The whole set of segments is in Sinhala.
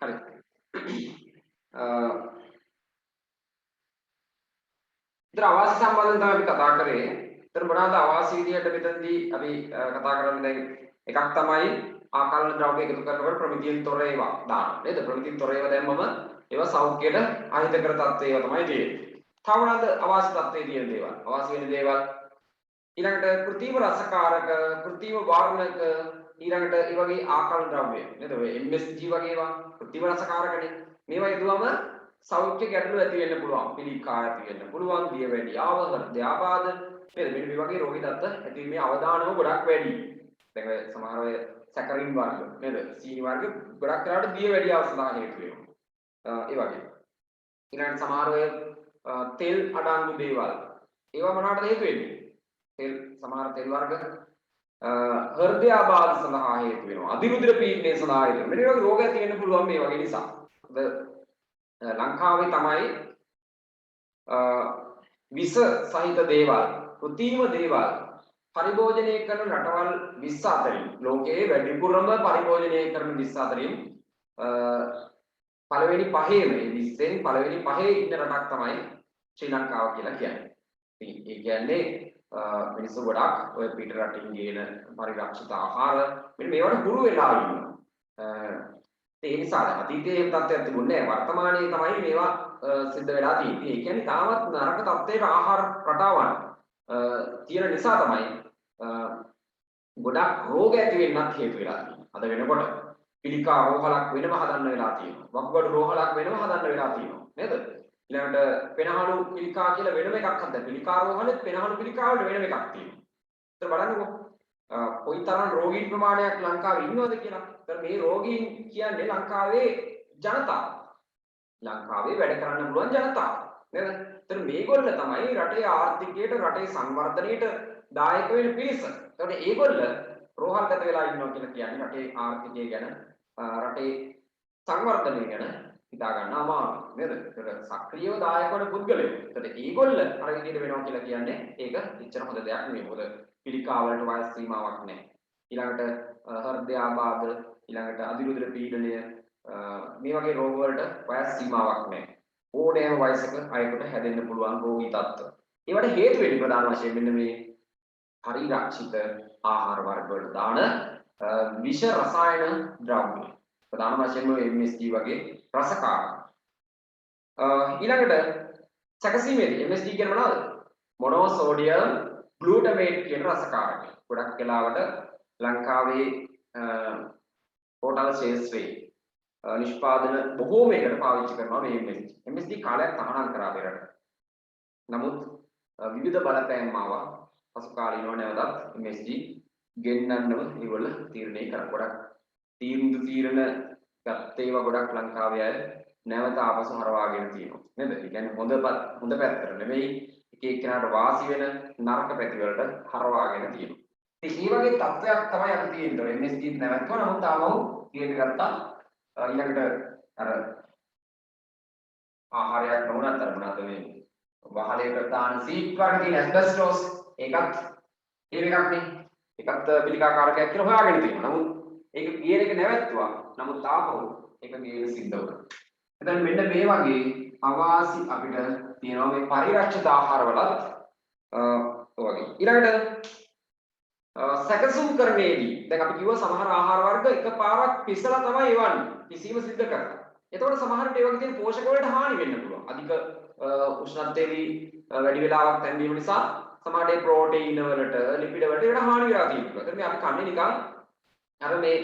හරි. ඉතින් ආවාස සම්බන්ධයෙන් තමයි අපි කතා කරේ. ඉතින් මොනවාද ආවාස විදියට මෙතනදී අපි කතා කරන්නේ දැන් එකක් තමයි ආකලන ද්‍රව්‍ය එකතු කරනකොට ප්‍රමිතියෙන් තොර ඒවා දාන්න. නේද? ප්‍රමිතියෙන් තොර ඒවා දැම්මම ඒවා සෞඛ්‍යයට අහිතකර තත්ත්වය ඒවා තමයි තියෙන්නේ. තව මොනවාද ආවාස තත්ත්වයේ තියෙන දේවල්? ආවාස වෙන දේවල් ඊළඟට කෘත්‍රිම රසකාරක, කෘත්‍රිම වර්ණක ඊළඟට ඒ වගේ ආකලන ද්‍රව්‍ය නේද? ඔය MSG වගේ ඒවා කෘත්‍රිම රසකාරකනේ. මේවා යදුවම සෞඛ්‍ය ගැටලු ඇති වෙන්න පුළුවන්. පිළිකා ඇති වෙන්න පුළුවන්. දියවැඩියාව, හෘදයාබාධ නේද? මේ වගේ රෝගී තත්ත්ව ඇති වීමේ අවදානම ගොඩක් වැඩි. දැන් ඔය සමහර ඔය සැකරින් වර්ග නේද? සීනි වර්ග ගොඩක් කරාට දියවැඩියාව සඳහා හේතු වෙනවා. ඒ වගේ. ඊළඟට සමහර ඔය තෙල් අඩංගු දේවල් ඒවා මොනවාටද හේතු වෙන්නේ? තෙල් සමහර තෙල් වර්ග හෘදයාබාධ සඳහා හේතු වෙනවා. අධිරුධිර පීඩනය සඳහා හේතු වෙනවා. මේ වගේ රෝග ඇති වෙන්න පුළුවන් මේ වගේ නිසා. ලංකාවේ තමයි විස සහිත දේවල්, කෘත්‍රිම දේවල් පරිභෝජනය කරන රටවල් 20 අතරින් ලෝකයේ වැඩිපුරම පරිභෝජනය කරන 20 අතරින් පළවෙනි පහේ මේ 20න් පළවෙනි පහේ ඉන්න රටක් තමයි ශ්‍රී ලංකාව කියලා කියන්නේ. ඉතින් ඒ කියන්නේ මිනිස්සු ගොඩක් ඔය පිට රටින් ගේන පරිරක්ෂිත ආහාර මෙන්න මේවට හුරු වෙලා ඉන්නවා. ඒ නිසා අතීතයේ එහෙම තත්ත්වයක් තිබුණේ නැහැ. වර්තමානයේ තමයි මේවා සිද්ධ වෙලා තියෙන්නේ. ඒ කියන්නේ තාමත් නරක තත්ත්වයක ආහාර රටාවන් තියෙන නිසා තමයි ගොඩක් රෝග ඇති වෙන්නත් හේතු වෙලා තියෙන්නේ. අද වෙනකොට පිළිකා රෝහලක් වෙනම හදන්න වෙලා තියෙනවා. වකුගඩු රෝහලක් වෙනම හදන්න වෙලා තියෙනවා. නේද? ඊළඟට පෙනහළු පිළිකා කියලා වෙනම එකක් හදලා පිළිකා රෝහලෙත් පෙනහළු පිළිකා වලට වෙනම එකක් තියෙනවා. ඒතර බලන්නකෝ කොයිතරම් රෝගීන් ප්‍රමාණයක් ලංකාවේ ඉන්නවද කියලා. ඒතර මේ රෝගීන් කියන්නේ ලංකාවේ ජනතාව. ලංකාවේ වැඩ කරන්න පුළුවන් ජනතාව. නේද? ඒතර මේගොල්ල තමයි රටේ ආර්ථිකයට රටේ සංවර්ධනයට දායක වෙන පිරිස. ඒතකොට ඒගොල්ල රෝහල්ගත වෙලා ඉන්නවා කියලා කියන්නේ රටේ ආර්ථිකය ගැන රටේ සංවර්ධනය ගැන හිතා ගන්න අමාරුයි නේද? ඒකට සක්‍රියව දායක වන පුද්ගලයෝ. ඒකට ඒගොල්ල අර විදිහට වෙනවා කියලා කියන්නේ ඒක එච්චර හොඳ දෙයක් නෙවෙයි. මොකද පිළිකා වලට වයස් සීමාවක් නැහැ. ඊළඟට හෘදයාබාධ, ඊළඟට අධිරුධිර පීඩනය මේ වගේ රෝග වලට වයස් සීමාවක් නැහැ. ඕනෑම වයසක අයෙකුට හැදෙන්න පුළුවන් රෝගී තත්ත්ව. ඒවට හේතු වෙන්නේ ප්‍රධාන වශයෙන් මෙන්න මේ පරිරක්ෂිත ආහාර වර්ග වලට දාන විෂ රසායන ද්‍රව්‍ය. ප්‍රධාන වශයෙන්ම MSG වගේ රසකාරක. ඊළඟට සැකසීමේදී MSG කියන්නේ මොනවද? මොනෝසෝඩියම් ග්ලූටමේට් කියන රසකාරකය. ගොඩක් වෙලාවට ලංකාවේ හෝටල් ශාස්ත්‍රයේ නිෂ්පාදන බොහෝමයකට පාවිච්චි කරනවා මේ MSG. MSG කාලයක් තහනම් කරා පෙරට. නමුත් විවිධ බලපෑම් ආවා. පසු කාලීනව නැවතත් MSG ගෙන්නන්නව ඒගොල්ල තීරණය කරා. ගොඩක් තීරණ ගත්තේ ඒවා ගොඩක් ලංකාවේ අය නැවත ආපසු හරවාගෙන තියෙනවා නේද? ඒ කියන්නේ හොඳ පැත්තට නෙමෙයි එක එක්කෙනාට වාසි වෙන නරක පැති වලට හරවාගෙන තියෙනවා. ඉතින් මේ වගේ තත්ත්වයක් තමයි අපි තියෙන්නේ. MSG නැවතුවා නමුත් තාමව තියෙන්න ගත්තා. ඊළඟට අර ආහාරයක් නොවුනත් අර මොනවද මේ වහලේකට දාන සීට් වල තියෙන ඇස්බෙස්ටෝස් ඒකත් ඒ එකක් නේ. ඒකත් පිළිකාකාරකයක් කියලා හොයාගෙන තියෙනවා. නමුත් ඒක කියන එක නැවැත්තුවා. නමුත් තාපහු ඒක ගේන සිද්ධ වුණා. එතන මෙන්න මේ වගේ අවාසි අපිට තියෙනවා මේ පරිරක්ෂිත ආහාරවලත් වගේ. ඊළඟට සැකසුම් කරන්නේදී දැන් අපි කිව්වා සමහර ආහාර වර්ග එකපාරක් පිසලා තමයි එවන්නේ. කිසිම සිද්ධ කරලා. එතකොට සමහරට ඒ වගේ තියෙන පෝෂක වලට හානි වෙන්න පුළුවන්. අධික උෂ්ණත්වයේදී වැඩි වෙලාවක් තැන්වීම නිසා සමහරට ප්‍රෝටීන් වලට ලිපිඩ වලට ඒකට හානි වෙලා තියෙනවා. ඒත් මේ අපි කන්නේ නිකන් අර මේ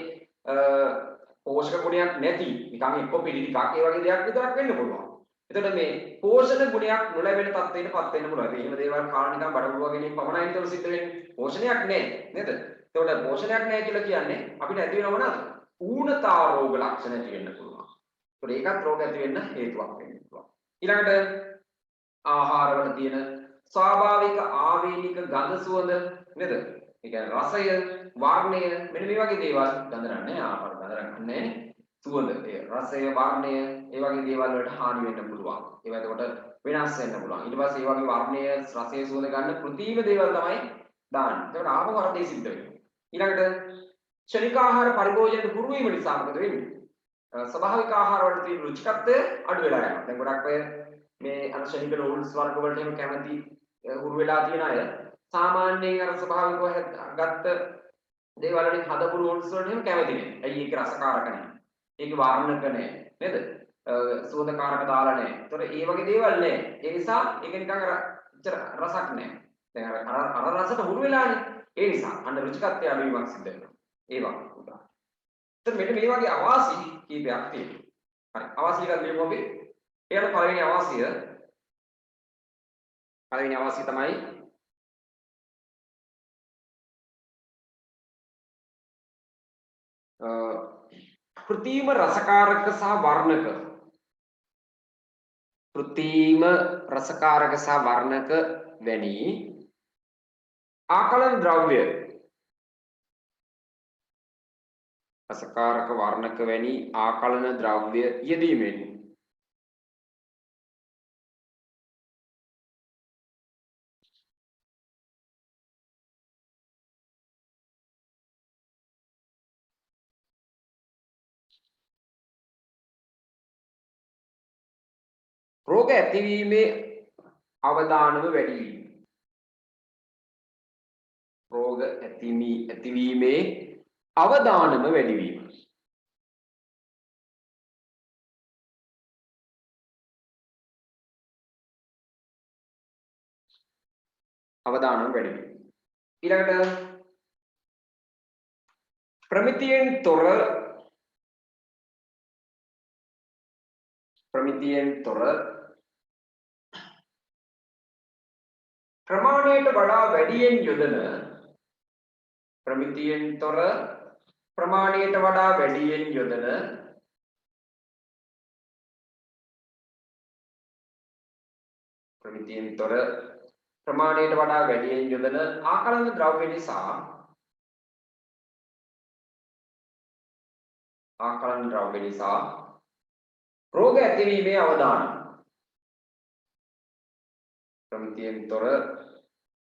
පෝෂක ගුණයක් නැති නිකන් එක්ක පිළි ටිකක් ඒ වගේ දෙයක් විතරක් වෙන්න පුළුවන්. එතකොට මේ පෝෂණ ගුණයක් නොලැබෙන තත්ත්වයකටපත් වෙන්න පුළුවන්. එහෙම දේවල් කාණ නිකන් බඩගුව වගේ පමණයි නේද සිද්ධ වෙන්නේ. පෝෂණයක් නැහැ නේද? එතකොට පෝෂණයක් නැහැ කියලා කියන්නේ අපිට ඇති වෙනව නේද? ඌනතා රෝග ලක්ෂණ ඇති වෙන්න පුළුවන්. ඒතකොට ඒකත් රෝග ඇති වෙන්න හේතුවක් වෙන්න පුළුවන්. ඊළඟට ආහාරවල තියෙන ස්වාභාවික ආවේනික ගඳ සුවඳ නේද? ඒ කියන්නේ රසය, වර්ණය මෙන්න මේ වගේ දේවල් ගඳ නැහැ ආහාර ගඳ නැහැ සුවඳ ඒ රසය, වර්ණය ඒ වගේ දේවල් වලට හානි වෙන්න පුළුවන්. ඒවා එතකොට වෙනස් වෙන්න පුළුවන්. ඊට පස්සේ ඒ වගේ වර්ණය, රසය, සුවඳ ගන්න කෘත්‍රිම දේවල් තමයි දාන්නේ. එතකොට ආපහු වර්ධේ සිද්ධ වෙනවා. ඊළඟට ක්ෂණික ආහාර පරිභෝජනයට හුරු වීම නිසා මොකද වෙන්නේ? ස්වභාවික ආහාර වල තියෙන රුචිකත්වය අඩු වෙලා යනවා. දැන් ගොඩක් අය මේ අර ශනික නූඩ්ල්ස් වර්ග වලට එහෙම කැමති හුරු වෙලා තියෙන අය සාමාන්‍යයෙන් අර ස්වභාවිකව ගත්ත දේවල් වලින් හදපු නූඩ්ල්ස් වලට එහෙම කැමති නෑ. ඇයි ඒක රසකාරක නෑ. ඒක වර්ණක නෑ. නේද? සුවඳකාරක දාලා නෑ. ඒතර ඒ වගේ දේවල් නෑ. ඒ නිසා ඒක නිකන් අර රසක් නෑ. දැන් අර රසට හුරු වෙලානේ. ඒ නිසා අන්න රුචිකත්වය අඩු වීමක් සිද්ධ වෙනවා. ඒ වගේ. එතන මෙන්න මේ වගේ අවාසි කීපයක් තියෙනවා. හරි. අවාසි එකක් ලියමු අපි. ඊළඟ පළවෙනි අවාසිය තමයි කෘත්‍රිම රසකාරක සහ වර්ණක. කෘත්‍රිම රසකාරක සහ වර්ණක වැනි ආකලන ද්‍රව්‍ය රසකාරක වර්ණක වැනි ආකලන ද්‍රව්‍ය යෙදීමෙන් රෝග ඇතිවීමේ අවදානම වැඩි වීම. රෝග ඇතිවීමේ අවදානම වැඩි වීම. අවදානම වැඩි වීම. ඊළඟට ප්‍රමිතියෙන් තොර ප්‍රමාණයට වඩා වැඩියෙන් යොදන ප්‍රමිතියෙන් තොර ප්‍රමාණයට වඩා වැඩියෙන් යොදන ප්‍රමිතියෙන් තොර ප්‍රමාණයට වඩා වැඩියෙන් යොදන ආකලන ද්‍රව්‍ය නිසා රෝග ඇතිවීමේ අවදානම. ප්‍රමිතියෙන් තොර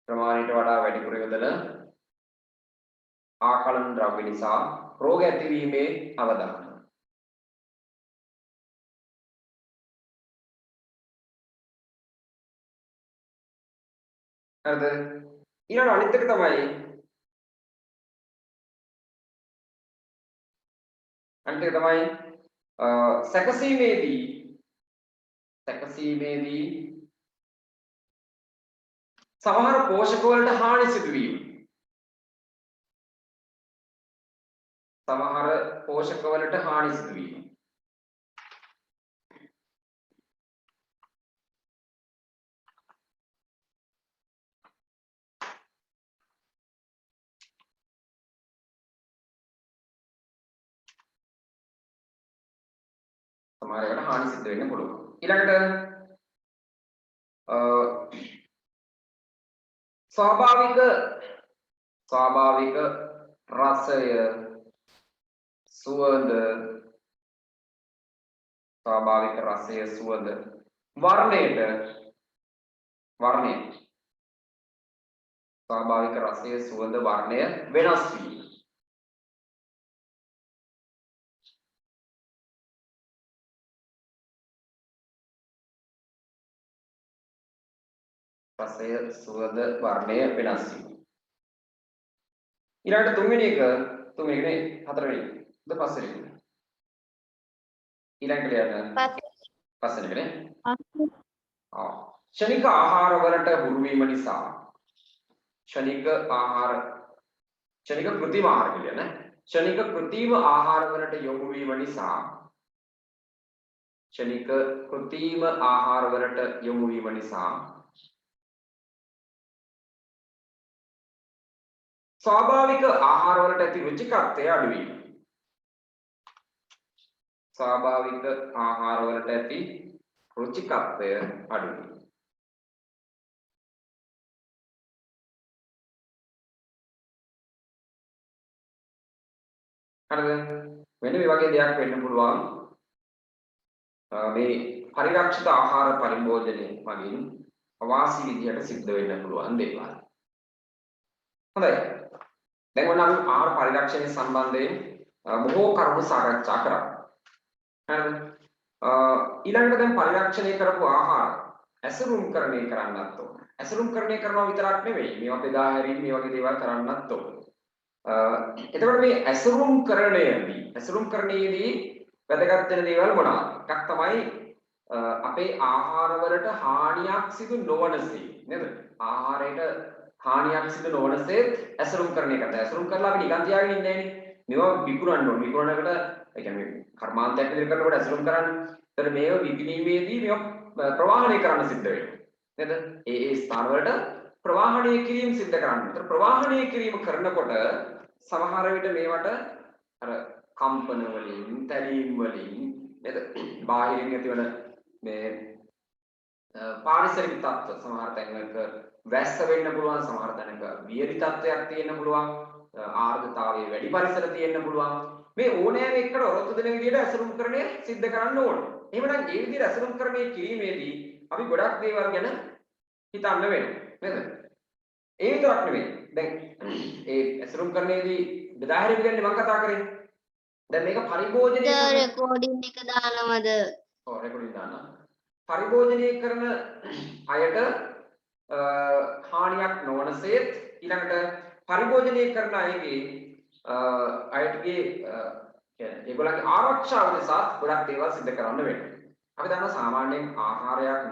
ප්‍රමාණයට වඩා වැඩිපුර යොදන ආකලන ද්‍රව්‍ය නිසා රෝග ඇතිවීමේ අවදානම. හරිද? ඊළඟ අනිත් එක තමයි සැකසීමේදී සමහර පෝෂක වලට හානි සිදුවීම. සමහරකට හානි සිද්ධ වෙන්න පුළුවන්. ඊළඟට ස්වාභාවික රසය සුවඳ වර්ණයට ස්වාභාවික රසය සුවඳ වර්ණය වෙනස් වීම. රසය සුවඳ වර්ණය වෙනස් වීම. ඊළඟට තුන්වෙනි එක නේ හතරවෙනි ද පස්වෙනි එක. ඊළඟට යන පස්වෙනි එක නේ. ක්ෂණික ආහාර වලට හුරු වීම නිසා ක්ෂණික කෘත්‍රිම ආහාර කියන්නේ ක්ෂණික කෘත්‍රිම ආහාර වලට යොමු වීම නිසා ස්වාභාවික ආහාර වලට ඇති රුචිකත්වය අඩු වීම. හරිද? මෙන්න මේ වගේ දෙයක් වෙන්න පුළුවන්. මේ පරිරක්ෂිත ආහාර පරිභෝජනයේ මගින් අවාසි විදියට සිද්ධ වෙන්න පුළුවන් දේවල්. හොඳයි. දැන් ඔන්න අපි ආහාර පරිරක්ෂණය සම්බන්ධයෙන් බොහෝ කරුණු සාකච්ඡා කරා. හරිද? ඊළඟට දැන් පරිරක්ෂණය කරපු ආහාර ඇසුරුම්කරණය කරන්නත් ඕන. ඇසුරුම්කරණය කරනවා විතරක් නෙවෙයි. මේවා බෙදා හැරීම මේ වගේ දේවල් කරන්නත් ඕන. එතකොට මේ ඇසුරුම්කරණයේදී වැදගත් වෙන දේවල් මොනවද? එකක් තමයි අපේ ආහාරවලට හානියක් සිදු නොවනසේ නේද? ආහාරයට හානියක් සිදු නොවනසේ ඇසුරුම්කරණය කරනවා. ඇසුරුම් කරලා අපි නිකන් තියාගෙන ඉන්නේ නැහැනේ. මේවා විකුණන්න ඕන. විකුණනකොට ඒ කියන්නේ කර්මාන්තයක් විදිහට කරනකොට ඇසුරුම් කරන්නේ. ඒතර මේව විකිණීමේදී මේව ප්‍රවාහණය කරන්න සිද්ධ වෙනවා. නේද? ඒ ස්ථාන වලට ප්‍රවාහණය කිරීම සිද්ධ කරන්න. ඒතර ප්‍රවාහණය කිරීම කරනකොට සමහර විට මේවට අර කම්පන වලින්, තැලීම් වලින් නේද? බාහිරින් ඇතිවන මේ පාරිසරික තත්ත්ව සමහර තැන්වල වැස්ස වෙන්න පුළුවන්, සමහර තැනක වියලි තත්ත්වයක් තියෙන්න පුළුවන්, ආර්ද්‍රතාවයේ වැඩි පරිසර තියෙන්න පුළුවන්. මේ ඕනෑම එකට ඔරොත්තු දෙන විදිහට ඇසුරුම්කරණය සිද්ධ කරන්න ඕන. එහෙමනම් මේ විදිහට ඇසුරුම්කරණය කිරීමේදී අපි ගොඩක් දේවල් ගැන හිතන්න වෙනවා. නේද? ඒ විතරක් නෙවෙයි. දැන් ඒ ඇසුරුම්කරණයේදී බෙදා හැරීම ගැන මම කතා කරේ. දැන් මේක පරිභෝජනය කරන රෙකෝඩින් එක දානවද? ඔව් රෙකෝඩින් දානවා. පරිභෝජනය කරන අයට හානියක් නොවනසේත් ඊළඟට පරිභෝජනය කරන අයගේ අයටගේ කියන්නේ ඒගොල්ලන්ගේ ආරක්ෂාව නිසා ගොඩක් දේවල් සිදු කරන්න වෙනවා. අපි දන්නවා සාමාන්‍යයෙන් ආහාරයක්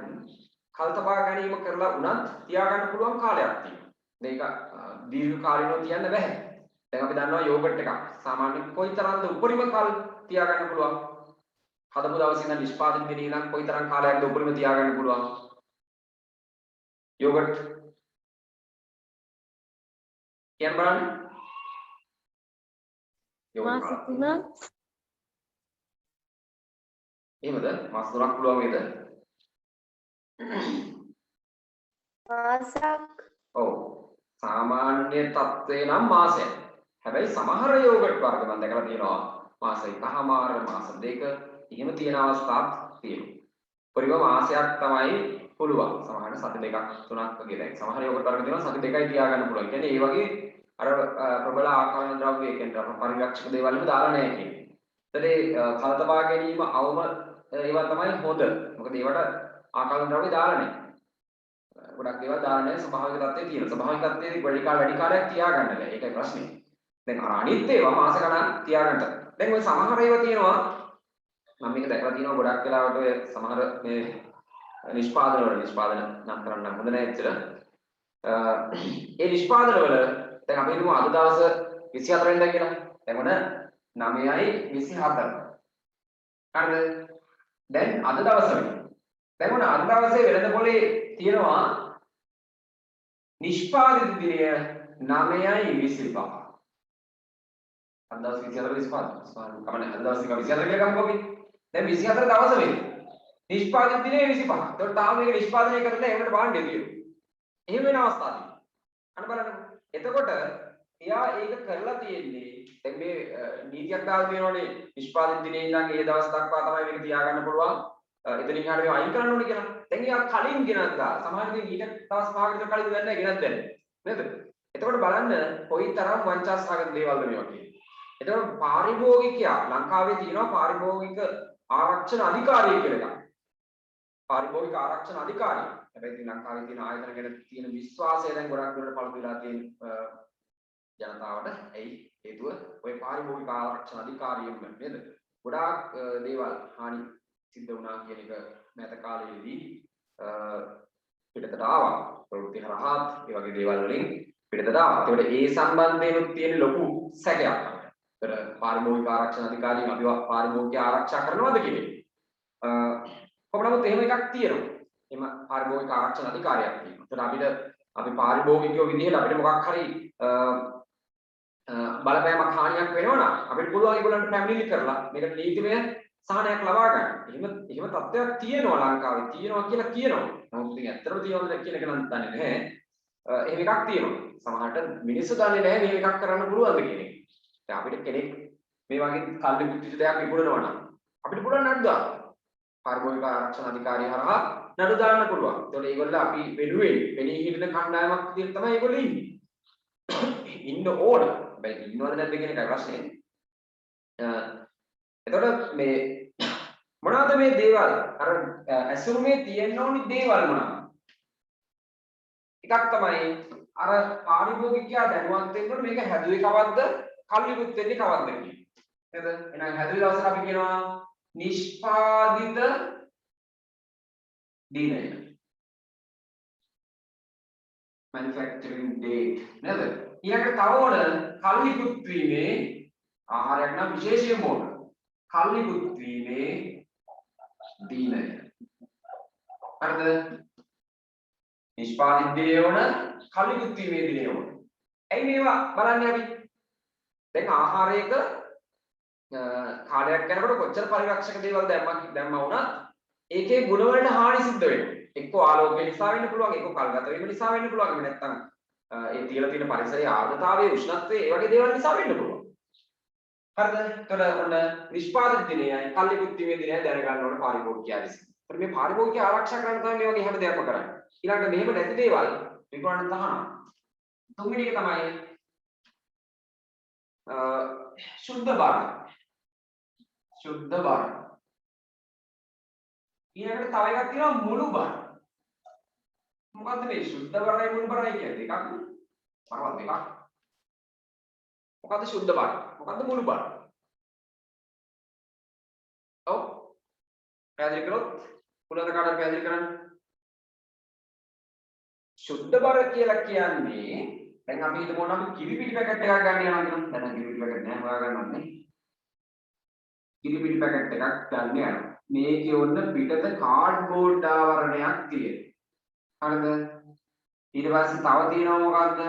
කල්තබා ගැනීම කරලා උනත් තියාගන්න පුළුවන් කාලයක් තියෙනවා. මේක දීර්ඝ කාලිනව තියන්න බෑ. දැන් අපි දන්නවා යෝගට් එකක් සාමාන්‍යයෙන් කොයිතරම්ද උපරිම කාල තියාගන්න පුළුවන්. හදපු දවසේ ඉඳන් නිෂ්පාදනය දිනේ ඉඳන් කොයිතරම් කාලයක්ද උපරිම තියාගන්න පුළුවන්. යෝගට් කියන්න බලන්න. මාස 3ක්. එහෙමද? මාස 3ක් පුළුවන් වේද? මාසක්. ඔව්. සාමාන්‍ය තත්ත්වේ නම් මාසයක්. හැබැයි සමහර යෝගට් වර්ග මම දැකලා තියෙනවා මාස 1කමාර මාස 2 එහෙම තියෙන අවස්ථාත් තියෙනවා. පරිම මාසයක් තමයි පුළුවන්. සමහරවිට සති 2ක් 3ක් වගේ දැන් සමහර යෝගට් වර්ග තියෙනවා සති 2යි තියාගන්න පුළුවන්. කියන්නේ ඒ වගේ අර ප්‍රබල ආකාරන ද්‍රව්‍ය කියන්නේ පරිරක්ෂක දේවල් වල දාලා නැහැ කියන්නේ. ඒතරේ කලතබා ගැනීම අවම ඒවා තමයි හොඳ. මොකද ඒවට ආකාරන ද්‍රව්‍ය දාලා නැහැ. ගොඩක් දේවල් දාලා නැහැ ස්වභාවික තත්ත්වයේ තියෙන. ස්වභාවික තත්ත්වයේදී වැඩි කාලයක් තියාගන්න බෑ. ඒකයි ප්‍රශ්නේ. දැන් අර අනිත් ඒවා මාස ගණන් තියාගන්න. දැන් ওই සමහර ඒවා තියෙනවා මම මේක දැකලා තියෙනවා ගොඩක් වෙලාවට ඔය සමහර මේ නිෂ්පාදන නම් කරන්න හොඳ නැහැ ඇත්තට. ඒ නිෂ්පාදන වල දැන් අපි හිතමු අද දවස් 24 වෙනිදා කියලා. දැන් මොන 9:24. හරිද? දැන් අද දවසේ. දැන් මොන අද දවසේ වෙළඳ පොලේ තියෙනවා නිෂ්පාදිත දිනය 9:25. අද දවස් 24 නිෂ්පාදන. කමන්නේ අද දවස් 24 කියලා ගමුකෝ අපි. දැන් 24 දවස වෙන්නේ. නිෂ්පාදිත දිනේ 25. ඒකට තාම මේක නිෂ්පාදනය කරලා ඒකට බාන්නේ තියෙනවා. එහෙම වෙන අවස්ථා තියෙනවා. අන්න බලන්න. එතකොට එයා ඒක කරලා තියෙන්නේ දැන් මේ නීතියක් දාලා තියෙනවානේ නිෂ්පාදිත දිනේ ඉඳන් ඒ දවස් දක්වා තමයි මේක තියාගන්න පුළුවන්. එතනින් එහාට මේව අයින් කරන්න ඕනේ කියලා. දැන් එයා කලින් ගෙනත් දාලා සමහරවිට ඊට දවස් 5කට විතර කලින් ගන්න ගෙනත් දැන්නේ. නේද? එතකොට බලන්න කොයිතරම් වංචාසහගත දේවල්ද මේවා කියන්නේ. එතකොට පාරිභෝගිකයා ලංකාවේ තියෙනවා පාරිභෝගික ආරක්ෂණ අධිකාරිය කියලා එකක්. පාරිභෝගික ආරක්ෂණ අධිකාරිය. හැබැයි ඉතින් ලංකාවේ තියෙන ආයතන ගැන තියෙන විශ්වාසය දැන් ගොඩක් දුරට පළතු වෙලා තියෙන ජනතාවට. ඇයි හේතුව ඔය පාරිභෝගික ආරක්ෂණ අධිකාරියෙම නේද? ගොඩාක් දේවල් හානි සිද්ධ වුණා කියන එක මෑත කාලයේදී පිටතට ආවා. ප්‍රවෘත්ති හරහාත් ඒ වගේ දේවල් වලින් පිටතට ආවා. ඒකට ඒ සම්බන්ධයෙන් තියෙන ලොකු සැකයක්. ඒතර පාරිභෝගික ආරක්ෂණ අධිකාරියෙන් අපි පාරිභෝගිකය ආරක්ෂා කරනවද කියන්නේ? කොහොමද නමුත් එහෙම එකක් තියෙනවා. එහෙම පාරිභෝගික ආරක්ෂණ අධිකාරියක් තියෙනවා. ඒතර අපි පාරිභෝගිකයෝ විදිහට අපිට මොකක් හරි බලපෑමක් හානියක් වෙනවා නම් අපිට පුළුවන් ඒගොල්ලන්ට පැමිණිලි කරලා මේකට නීතිමය සහනයක් ලබා ගන්න. එහෙම තත්ත්වයක් තියෙනවා ලංකාවේ. තියෙනවා කියලා කියනවා. නමුත් ඉතින් ඇත්තටම තියෙනවද කියන එක නම් දන්නේ නැහැ. එහෙම එකක් තියෙනවා. සමහරට මිනිස්සු දන්නේ නැහැ මේ එකක් කරන්න පුළුවන්ද කියන එක. දැන් අපිට කෙනෙක් මේ වගේ කල්ලි පිටිච්ච දෙයක් විකුණනවා නම් අපිට පුළුවන් නඩු දාන්න. පාරිභෝගික ආරක්ෂණ අධිකාරිය හරහා නඩු දාන්න පුළුවන්. ඒතකොට ඒගොල්ලෝ අපි වෙනුවෙන් පෙනී හිටින කණ්ඩායමක් විදිහට තමයි ඒගොල්ලෝ ඉන්නේ. ඉන්න ඕන. හැබැයි ඉන්නවද නැද්ද කියන එකයි ප්‍රශ්නේ. එතකොට මේ මොනවද මේ දේවල්? අර ඇසුරුමේ තියෙන්න ඕනි දේවල් මොනවද? එකක් තමයි අර පාරිභෝගිකයා දැනුවත් වෙන්න ඕනේ මේක හැදුවේ කවද්ද? කල්ලිකුත් වෙන්නේ කවද්ද කියන්නේ. නේද? එහෙනම් හැදුවේ දවසට අපි කියනවා නිෂ්පාදිත දිනය. manufacturing date නේද? ඊළඟට තව ඕන කල්ලිකුත් වීමේ ආහාරයක් නම් විශේෂයෙන්ම ඕන. කල්ලිකුත් වීමේ දිනය. හරිද? නිෂ්පාදිත දිනය ඕන, කල්ලිකුත් වීමේ දිනය ඕන. ඇයි මේවා බලන්නේ අපි? දැන් ආහාරයක කාලයක් යනකොට කොච්චර පරිරක්ෂක දේවල් දැම්මා වුණත් ඒකේ ගුණ වලට හානි සිද්ධ වෙනවා. එක්කෝ ආලෝකය නිසා වෙන්න පුළුවන්, එක්කෝ කල්ගත වීම නිසා වෙන්න පුළුවන්. එහෙම නැත්නම් ඒ තියලා තියෙන පරිසරයේ ආර්ද්‍රතාවයේ උෂ්ණත්වයේ ඒ වගේ දේවල් නිසා වෙන්න පුළුවන්. හරිද? එතකොට ඔන්න නිෂ්පාදිත දිනයයි කල්ලිකුත් වීමේ දිනයයි දැනගන්න ඕන පාරිභෝගිකයා විසින්. ඒත් මේ පාරිභෝගිකයා ආරක්ෂා කරන්න තමයි මේ වගේ හැම දෙයක්ම කරන්නේ. ඊළඟට මෙහෙම නැති දේවල් විකුණන්න තහනම්. තුන්වෙනි එක තමයි शुद्ध බර. शुद्ध බර. ඊළඟට තව එකක් තියෙනවා මුළු බර. මොකද්ද මේ शुद्ध බරයි මුළු බරයි කියන්නේ? එකක් නේ. බරවත් එකක්. මොකද්ද शुद्ध බර? මොකද්ද මුළු බර? ඔව්. පැහැදිලි කරොත් පුළඳ කාටද පැහැදිලි කරන්න? शुद्ध බර කියලා කියන්නේ දැන් අපි හිතමු නම් කිරිපිටි පැකට් එකක් ගන්න යනවා කියලා. දැන් කිරිපිටි පැකට් නෑ හොයා ගන්නවත් නේ. කිරිපිටි පැකට් එකක් ගන්න යනවා. මේකේ ඔන්න පිටත කාඩ්බෝඩ් ආවරණයක් තියෙනවා. හරිද? ඊට පස්සේ තව තියෙනවා මොකද්ද?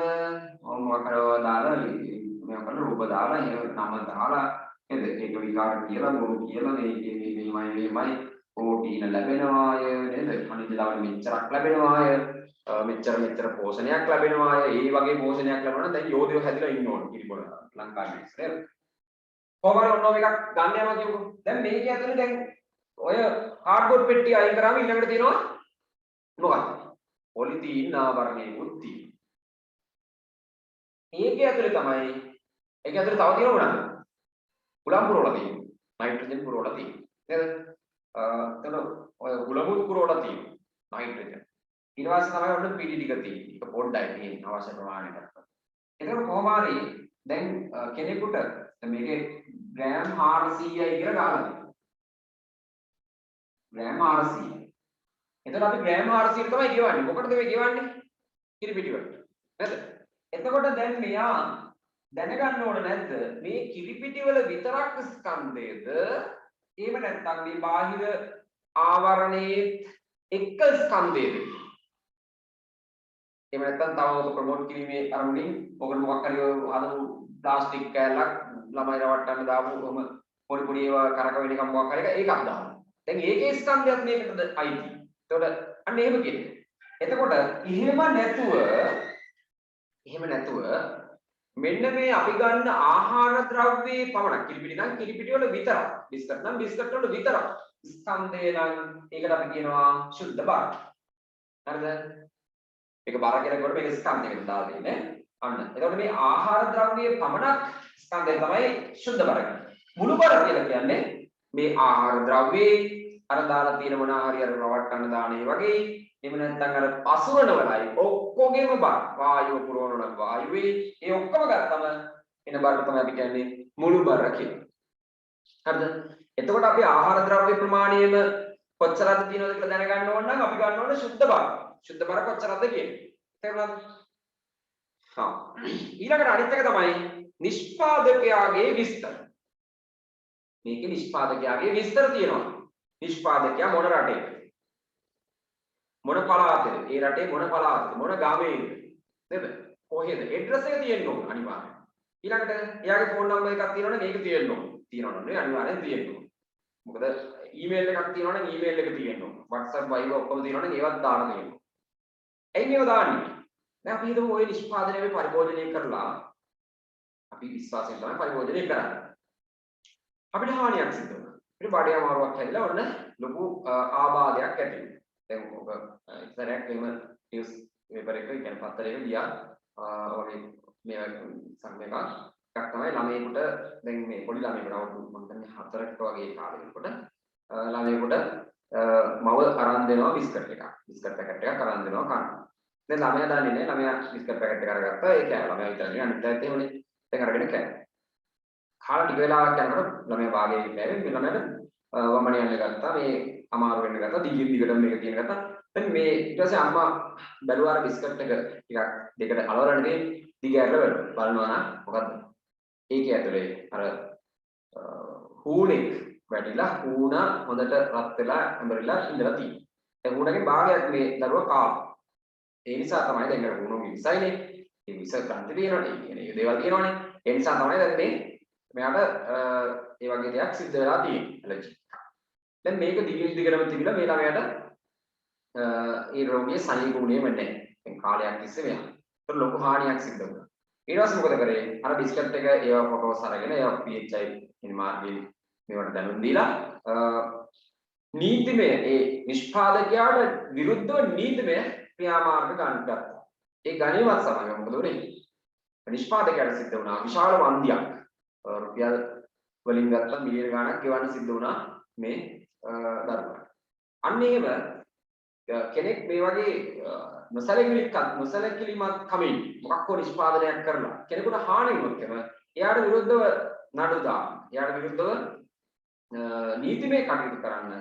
මොකක් කරව දාලා මේක කරලා රූප දාලා එහෙම නම දාලා නේද? ඒක විකාර කියලා මොන කියලා මේකේ මේමයි ප්‍රෝටීන ලැබෙනවාය නේද? අනිත් දවල් මෙච්චරක් ලැබෙනවාය. මෙච්චර පෝෂණයක් ලැබෙනවා ඒ වගේ පෝෂණයක් ලැබුණා දැන් යෝධයෝ හැදිලා ඉන්න ඕන කිරිබොල ලංකාවේ නේද කොහමද ඔන්න ඔය එකක් ගන්න යනවා කියමුකෝ දැන් මේකේ ඇතුලේ දැන් ඔය කාඩ්බෝඩ් පෙට්ටිය අයින් කරාම ඊළඟට තියෙනවා මොකක්ද පොලිතීන් ආවරණයකුත් තියෙනවා ඒකේ ඇතුලේ තමයි ඒකේ ඇතුලේ තව තියෙනවා මොනවද උලම් පුරවලා තියෙනවා නයිට්‍රජන් පුරවලා තියෙනවා නේද එතන ඔය උලමුත් පුරවලා තියෙනවා නයිට්‍රජන් ඊට පස්සේ තමයි ඔන්න පිටි ටික තියෙන්නේ. ඒක පොඩ්ඩයි තියෙන්නේ අවශ්‍ය ප්‍රමාණයට. එතකොට කොහොම හරි දැන් කෙනෙකුට මේකේ ග්‍රෑම් 400යි කියලා ගාලා තියෙනවා. ග්‍රෑම් 400. එතකොට අපි ග්‍රෑම් 400ට තමයි ගෙවන්නේ. මොකටද මේ ගෙවන්නේ? කිරිපිටි වලට. නේද? එතකොට දැන් මෙයා දැනගන්න ඕන නැද්ද මේ කිරිපිටි වල විතරක් ස්කන්ධයේද එහෙම නැත්නම් මේ බාහිර ආවරණයේ එක ස්කන්ධයේද? එහෙම නැත්නම් තව ඔක ප්‍රොමෝට් කිරීමේ අරමුණින් ඔකට මොකක් හරි හදපු ප්ලාස්ටික් කෑල්ලක් ළමයි රවට්ටන්න දාපු ඔහම පොඩි පොඩි ඒවා කරකවෙන එකක් මොකක් හරි එකක් දානවා. දැන් ඒකේ ස්කන්ධයක් මේකටද අයිති. එතකොට අන්න එහෙම කියන්නේ. එතකොට එහෙම නැතුව මෙන්න මේ අපි ගන්න ආහාර ද්‍රව්‍යයේ පමණක් කිරිපිටි නම් කිරිපිටි වල විතරක් බිස්කට් නම් බිස්කට් වල විතරක් ස්කන්ධය නම් ඒකට අපි කියනවා සුද්ධ බර. හරිද? මේක බර කියලා කියනකොට මේක ස්කන්ධයකට දාලා දෙන්නේ. අන්න. එතකොට මේ ආහාර ද්‍රව්‍යයේ පමණක් ස්කන්ධය තමයි සුද්ධ බර කියන්නේ. මුළු බර කියලා කියන්නේ මේ ආහාර ද්‍රව්‍යයේ අර දාලා තියෙන මොනවා හරි අර රවට්ටන්න දාන ඒ වගේ එහෙම නැත්නම් අර පසුරන වලයි ඔක්කොගෙම බර. වායුව පුරවන වායුවේ ඒ ඔක්කොම ගත්තම එන බරට තමයි අපි කියන්නේ මුළු බර කියලා. හරිද? එතකොට අපි ආහාර ද්‍රව්‍ය ප්‍රමාණයම කොච්චරද තියෙනවද කියලා දැනගන්න ඕන නම් අපි ගන්න ඕනේ සුද්ධ බර. සුද්ධ බර කොච්චරද කියන්නේ. තේරුණාද? හා. ඊළඟට අනිත් එක තමයි නිෂ්පාදකයාගේ විස්තර. මේකේ නිෂ්පාදකයාගේ විස්තර තියෙනවා. නිෂ්පාදකයා මොන රටේද? මොන පළාතේද? ඒ රටේ මොන පළාතේද? මොන ගමේද? නේද? කොහෙද? ඇඩ්‍රස් එක තියෙන්න ඕන අනිවාර්යයෙන්. ඊළඟට එයාගේ ෆෝන් නම්බර් එකක් තියෙනවනේ මේක තියෙන්න ඕන. තියෙනවනේ අනිවාර්යෙන් තියෙන්න ඕන. මොකද ඊමේල් එකක් තියෙනවනේ ඊමේල් එක තියෙන්න ඕන. WhatsApp Viber ඔක්කොම තියෙනවනේ ඒවත් දාන්න තියෙනවා. ඇයි මේව දාන්නේ? දැන් අපි හිතමු ওই නිෂ්පාදනය මේ පරිභෝජනය කරලා අපි විශ්වාසයෙන් තමයි පරිභෝජනය කරන්නේ. අපිට හානියක් සිද්ධ වෙනවා. අපිට බඩේ අමාරුවක් හැදිලා ඔන්න ලොකු ආබාධයක් ඇති වෙනවා. දැන් ඔබ ඉතරයක් එහෙම නිවුස් පේපර් එක කියන්නේ පත්තරයක ගියා වගේ මේ සම්මේක එකක් තමයි ළමයෙකුට දැන් මේ පොඩි ළමයෙකුට අවුරුදු මම හිතන්නේ 4කට වගේ කාලෙකට ළමයෙකුට මව අරන් දෙනවා බිස්කට් එකක්. බිස්කට් පැකට් එකක් අරන් දෙනවා කන්න. දැන් ළමයා දන්නේ නැහැ ළමයා බිස්කට් පැකට් එක අරගත්තා ඒ කෑවා. ළමයා විතරනේ අනිත් අයත් එහෙමනේ. දැන් අරගෙන කෑවා. කාලා ටික වෙලාවක් යනකොට ළමයා භාගයේ ඉන්නේ මේ ළමයාට වමන යන්න ගත්තා. මේ අමාරු වෙන්න ගත්තා. දිගින් මේක තියෙන ගත්තා. දැන් මේ ඊට පස්සේ අම්මා බැලුවා අර බිස්කට් එක ටිකක් දෙකට අලවලා නේ දිග ඇරලා බලනවා නම් මොකද්ද? ඒකේ ඇතුලේ අර හූනෙක් වැඩිලා හූන හොඳට රත් වෙලා ඇඹරිලා ඉඳලා තියෙනවා. ඒ හූනගේ භාගයක් මේ දරුවා කාවා. ඒ නිසා තමයි දැන් අර හූනෝ විසයිනේ. ඒ විස ගන්න තියෙනවනේ. ඒ කියන්නේ ඒ දේවල් තියෙනවනේ. ඒ නිසා තමයි දැන් මේ මෙයාට ඒ වගේ දෙයක් සිද්ධ වෙලා තියෙන්නේ. ඇලර්ජි. දැන් මේක දිගින් දිගටම තිබිලා මේ ළමයාට ඒ රෝගිය සනීපුුණේ නැහැ. දැන් කාලයක් තිස්සේ මෙයා. ඒක ලොකු හානියක් සිද්ධ වුණා. ඊට පස්සේ මොකද කරේ? අර බිස්කට් එක ඒවා ෆොටෝස් අරගෙන ඒවා PHI කියන මාර්ගයෙන් මේවට දැනුම් දීලා නීතිමය ඒ නිෂ්පාදකයාට විරුද්ධව නීතිමය ක්‍රියාමාර්ග ගන්න ගත්තා. ඒ ගණේවත් සමග මොකද උනේ? නිෂ්පාදකයාට සිද්ධ වුණා විශාල වන්දියක්. රුපියල් වලින් ගත්ත මිලියන ගණනක් ගෙවන්න සිද්ධ වුණා මේ දරුවාට. අන්න එහෙම කෙනෙක් මේ වගේ නොසැලකිලිමත් කමින් මොකක් හෝ නිෂ්පාදනයක් කරලා කෙනෙකුට හානි වුණොත් එයාට විරුද්ධව නඩු දාන්න. එයාට විරුද්ධව නීතිමය කටයුතු කරන්න.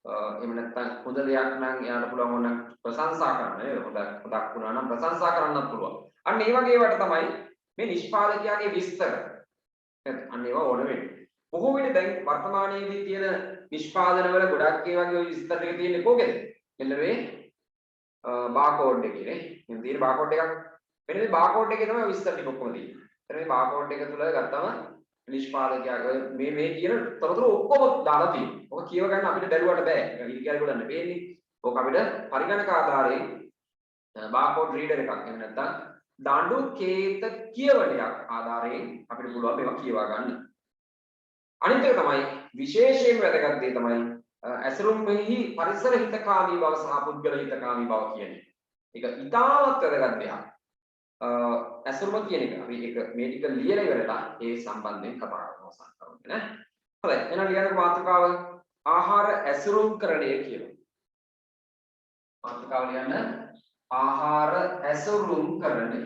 එහෙම නැත්නම් හොඳ දෙයක් නම් එයාට පුළුවන් ඕන ප්‍රශංසා කරන්න. හොඳක් වුණා නම් ප්‍රශංසා කරන්නත් පුළුවන්. අන්න ඒ වගේ ඒවාට තමයි මේ නිෂ්පාදකයාගේ විස්තර. අන්න ඒවා ඕන වෙන්නේ. බොහෝ විට දැන් වර්තමානයේදී තියෙන නිෂ්පාදනවල ගොඩක් ඒ වගේ විස්තර ටික තියෙන්නේ කොහෙද? මෙන්න මේ බාකෝඩ් එකේ නේ. මෙන්න තියෙන බාකෝඩ් එකක්. මෙන්න මේ බාකෝඩ් එකේ තමයි විස්තර ටික ඔක්කොම තියෙන්නේ. එතන මේ බාකෝඩ් එක තුල ගත්තම නිෂ්පාදකයාගේ මේ කියන තොරතුරු ඔක්කොම දාලා තියෙනවා. ඔක කියව ගන්න අපිට බැලුවට බෑ. ඒක ඉරිකල් ගොඩන්න බෑනේ. ඕක අපිට පරිගණක ආධාරයෙන් බාකෝඩ් රීඩර් එකක් එහෙම නැත්නම් දඬු කේත කියවනයක් ආධාරයෙන් අපිට පුළුවන් මේවා කියවා ගන්න. අනිත් එක තමයි විශේෂයෙන්ම වැදගත් දේ තමයි ඇසුරුම්ෙහි පරිසර හිතකාමී බව සහ පුද්ගල හිතකාමී බව කියන්නේ. ඒක ඉතාමත් වැදගත් දෙයක්. ඇසුරුම කියන එක අපි ඒක මේ ටික ලියලා ඉවරලා ඒ සම්බන්ධයෙන් කතා කරනවා සංකල්ප නේ. හරි. එහෙනම් ලියන්න මාතෘකාව ආහාර ඇසුරුම්කරණය කියලා. මාතෘකාව ලියන්න ආහාර ඇසුරුම්කරණය.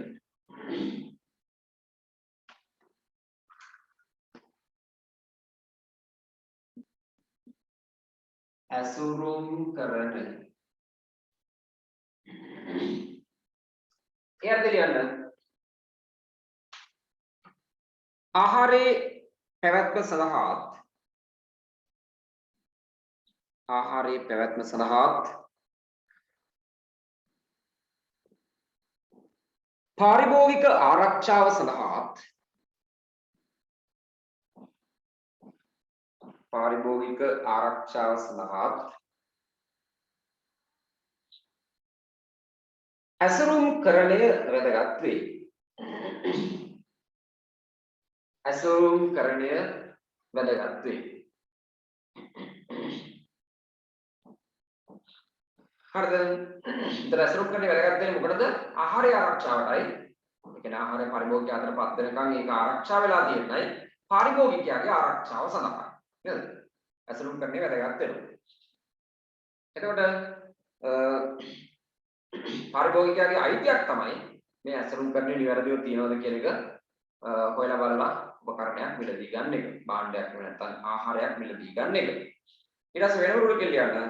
ඇසුරුම්කරණය. එයාට ලියන්න ආහාරයේ පැවැත්ම සඳහාත් පාරිභෝගික ආරක්ෂාව සඳහාත් ඇසුරුම්කරණය වැදගත් වේ. ඇසුරුම්කරණය වැදගත් වේ. හරිද? ඉතින් ඇසුරුම්කරණය වැදගත් වෙන්නේ මොකටද? ආහාරය ආරක්ෂාවටයි. ඒ කියන්නේ ආහාරය පරිභෝගිකයා අතර පත් වෙනකන් ඒක ආරක්ෂා වෙලා තියෙනයි පාරිභෝගිකයාගේ ආරක්ෂාව සඳහා. නේද? ඇසුරුම්කරණය වැදගත් වෙනවා. එතකොට පාරිභෝගිකයාගේ අයිතියක් තමයි මේ ඇසුරුම්කරණය නිවැරදිව තියනවද කියන එක හොයලා බලලා උපකරණයක් මිලදී ගන්න එක. භාණ්ඩයක් නැත්නම් ආහාරයක් මිලදී ගන්න එක. ඊට පස්සේ වෙනම රුල් එකක් ලියන්න.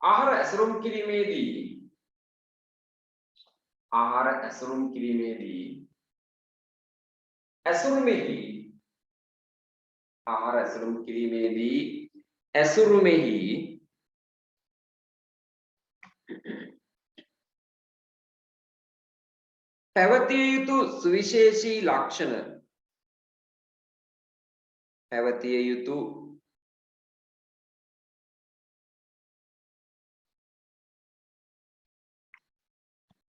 ආහාර ඇසුරුම් කිරීමේදී ඇසුරුමෙහි පැවතිය යුතු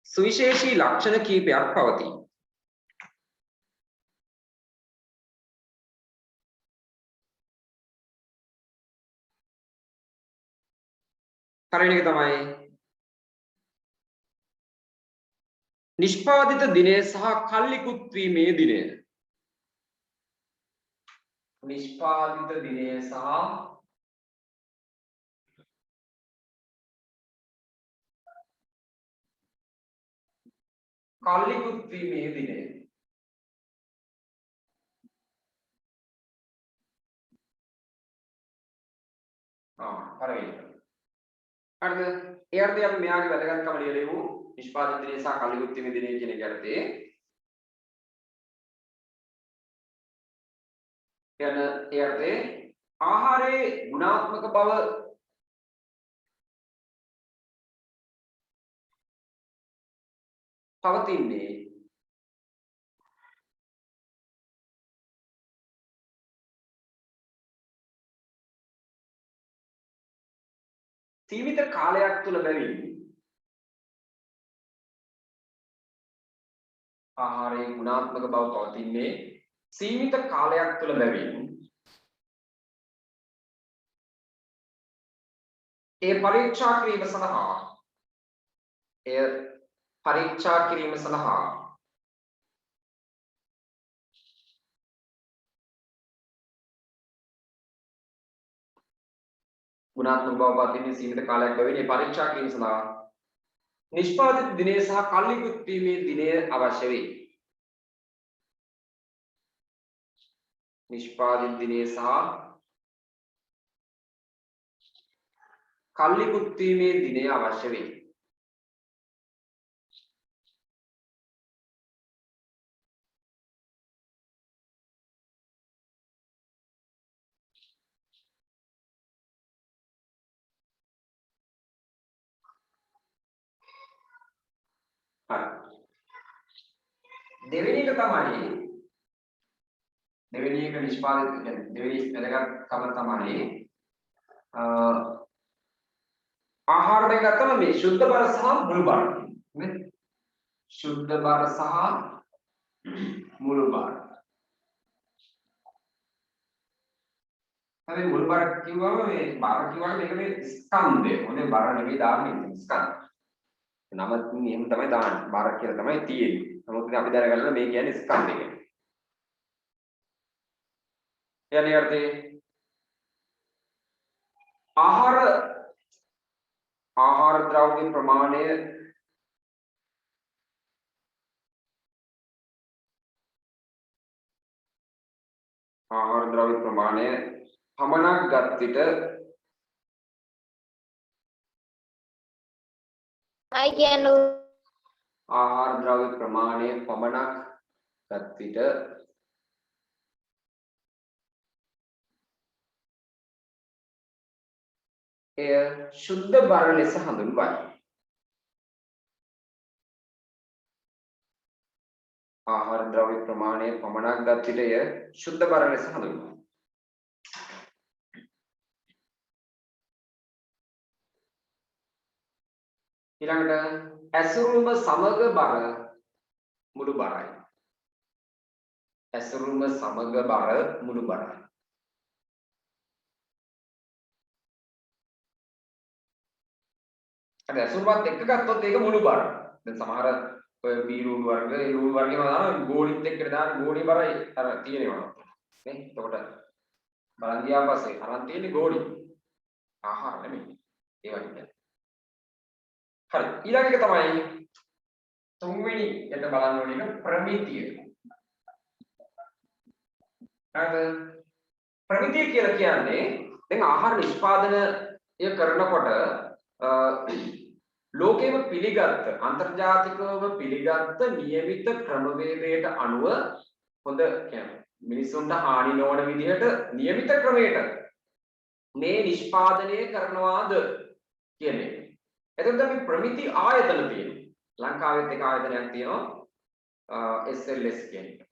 සුවිශේෂී ලක්ෂණ කීපයක් පවතී. පළවෙනි එක තමයි නිෂ්පාදිත දිනය සහ කල්ලිකුත් වීමේ දිනය. නිෂ්පාදිත දිනය සහ කල්ලිකුත් වීමේ දිනය. හරියට. හරිද? ඒ අර්ථය අපි මෙයාගේ වැදගත්කම ලියලෙමු. නිෂ්පාදිත දිනය සහ කල්ලිකුත් වීමේ දිනය කියන එක අර්ථයේ. යන ඒ අර්ථයේ ආහාරයේ ගුණාත්මක බව පවතින්නේ සීමිත කාලයක් තුල බැවින් ආහාරයේ ගුණාත්මක බව පවතින්නේ සීමිත කාලයක් තුල බැවින් ඒ පරීක්ෂා කිරීම සඳහා ගුණාත්මක බව පවතින්නේ සීමිත කාලයක් බැවින් ඒ පරීක්ෂා කිරීම සඳහා නිෂ්පාදිත දිනය සහ කල්ලිකුත් වීමේ දිනය අවශ්‍ය වේ. නිෂ්පාදිත දිනය සහ කල්ලිකුත් වීමේ දිනය අවශ්‍ය වේ. හරි. දෙවෙනි එක තමයි දෙවෙනි එක නිෂ්පාදිත දෙවෙනි වැදගත්කම තමයි ආහාර දෙක ගත්තම මේ ශුද්ධ බර සහ මුළු බර. නේද? ශුද්ධ බර සහ මුළු බර. හැබැයි මුළු බර කිව්වම මේ බර කිව්වම මේක මේ ස්කන්ධය. මොනේ බර නෙවෙයි දාන්නේ ස්කන්ධ. නම එහෙම තමයි දාන්නේ. බර කියලා තමයි තියෙන්නේ. නමුත් අපි දැනගන්න මේ කියන්නේ ස්කන්ධය කියන්නේ. යන්නේ අර්ථේ ආහාර ද්‍රව්‍ය ප්‍රමාණය පමණක් ගත් විට ආහාර ද්‍රව්‍ය ප්‍රමාණය පමණක් ගත් විට එය ශුද්ධ බර ලෙස හඳුන්වයි. ආහාර ද්‍රව්‍ය ප්‍රමාණය පමණක් ගත් විට එය ශුද්ධ බර ලෙස හඳුන්වයි. ඊළඟට ඇසුරුම සමග බර මුළු බරයි. ඇසුරුම සමග බර මුළු බරයි. අද ඇසුරුවත් එක්ක ගත්තොත් ඒක මුළු බර. දැන් සමහර ඔය බීරූල් වර්ග ඒ රූල් වර්ගේම දාන ගෝලිත් එක්ක දාන ගෝලි බරයි අර තියෙනවා. නේ? එතකොට බලන් ගියා පස්සේ අරන් තියෙන්නේ ගෝලි. ආහාර නෙමෙයි. ඒ වගේ. හරි. ඊළඟ එක තමයි තුන්වෙනි එක බලන්න ඕනේ එක ප්‍රමිතිය. හරිද? ප්‍රමිතිය කියලා කියන්නේ දැන් ආහාර නිෂ්පාදනය කරනකොට ලෝකෙම පිළිගත් අන්තර්ජාතිකව පිළිගත් નિયમિત ක්‍රමවේදයට අනුව හොඳ කියන්නේ මිනිසුන්ට හානි නොවන විදිහට નિયમિત ක්‍රමයකට මේ නිෂ්පාදනය කරනවාද කියන්නේ. එතකොට අපි ප්‍රමිති ආයතන තියෙනවා. ලංකාවෙත් එක ආයතනයක් තියෙනවා SLS කියන්නේ.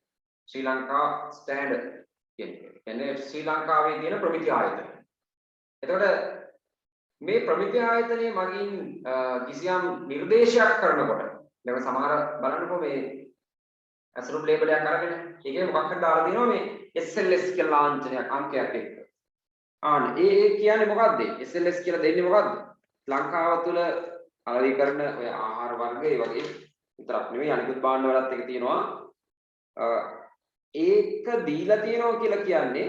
ශ්‍රී ලංකා ස්ටෑන්ඩඩ් කියන්නේ ශ්‍රී ලංකාවේ තියෙන ප්‍රමිති ආයතන. එතකොට මේ ප්‍රමිති ආයතනයේ මගින් කිසියම් නිර්දේශයක් කරනකොට දැන් සමහර බලන්නකෝ මේ ඇසුරු ලේබල් එකක් අරගෙන ඒකේ මොකක් හරි දාලා දෙනවා මේ SLS කියලා ලාංඡනයක් අංකයක් එක්ක. ඒ කියන්නේ මොකද්ද? SLS කියලා දෙන්නේ මොකද්ද? ලංකාව තුල අලෙවි කරන ඔය ආහාර වර්ග ඒ වගේ විතරක් නෙවෙයි අනිකුත් භාණ්ඩ වලත් එක තියෙනවා. ඒක දීලා තියෙනවා කියලා කියන්නේ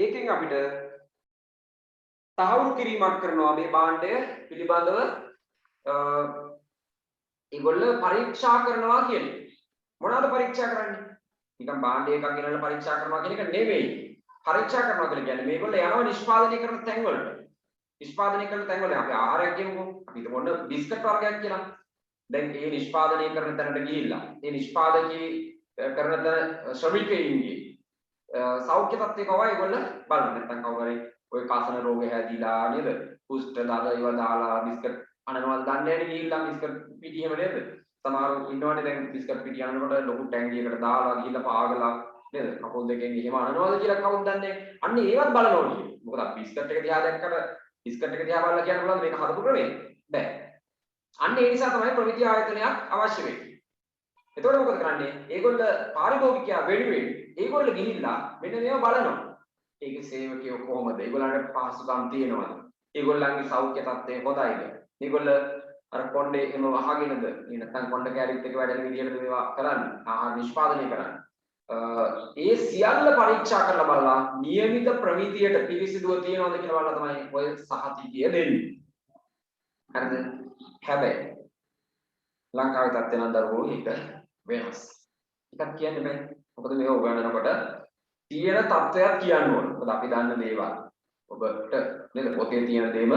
ඒකෙන් අපිට තහවුරු කිරීමක් කරනවා මේ භාණ්ඩය පිළිබඳව ඒගොල්ලෝ පරීක්ෂා කරනවා කියන්නේ. මොනවාද පරීක්ෂා කරන්නේ? නිකන් භාණ්ඩය එකක් ගෙනල්ලා පරීක්ෂා කරනවා කියන එක නෙවෙයි. පරීක්ෂා කරනවා කියලා කියන්නේ මේගොල්ලෝ යනවා නිෂ්පාදනය කරන තැන් වලට. නිෂ්පාදනය කරන තැන් වල අපි ආහාරයක් කියමුකෝ. අපි හිතමු ඔන්න බිස්කට් වර්ගයක් කියලා. දැන් මේ නිෂ්පාදනය කරන තැනට ගිහිල්ලා මේ නිෂ්පාදකී කරන තැන ශ්‍රමිකයින්ගේ සෞඛ්‍ය තත්ත්වය කවයි ඒගොල්ලෝ බලන්න. නැත්නම් කවුරු හරි ඔය කාසන රෝග හැදිලා නේද? කුෂ්ඨ දාලා ඒවා දාලා බිස්කට් අනනවල් දන්නේ නැහැ ගිහිල්ලා බිස්කට් පිටි එහෙම නේද? සමහරව ඉන්නවනේ දැන් බිස්කට් පිටි අනනකොට ලොකු ටැංකියකට දාලා ගිහිල්ලා පාගලා නේද? කපොල් දෙකෙන් එහෙම අනනවද කියලා කවුද දන්නේ? අන්න ඒවත් බලනෝනේ. මොකද අපි බිස්කට් එක දිහා දැක්කට බිස්කට් එක දිහා බලලා කියන්න පුළුවන් මේක හදපු ක්‍රමය. බෑ. අන්න ඒ නිසා තමයි ප්‍රමිති ආයතනයක් අවශ්‍ය වෙන්නේ. එතකොට මොකද කරන්නේ? ඒගොල්ල පාරිභෝගිකයා වෙනුවෙන් ඒගොල්ල ගිහිල්ලා මෙන්න මේව බලනවා. ඒකේ සේවකයෝ කොහොමද? ඒගොල්ලන්ට පහසුකම් තියෙනවද? ඒගොල්ලන්ගේ සෞඛ්‍ය තත්ත්වය හොඳයිද? ඒගොල්ල අර කොණ්ඩේ එම වහගෙනද? නැත්නම් කොණ්ඩ කැරිත් එක වැඩෙන විදිහටද මේවා කරන්නේ? ආහාර නිෂ්පාදනය කරන්නේ. ඒ සියල්ල පරීක්ෂා කරලා බලලා નિયમિત ප්‍රමිතියට පිරිසිදුව තියනවද කියලා බලලා තමයි ඔය සහතිකය දෙන්නේ. හරිද? හැබැයි ලංකාවේ තත්ත්වය නම් දරුවෝ ඒක වෙනස්. එකක් කියන්න බෑ. මොකද මේක උගන්වනකොට තියෙන තත්ත්වයක් කියන්න ඕන. මොකද අපි දන්න දේවල් ඔබට නේද පොතේ තියෙන දේම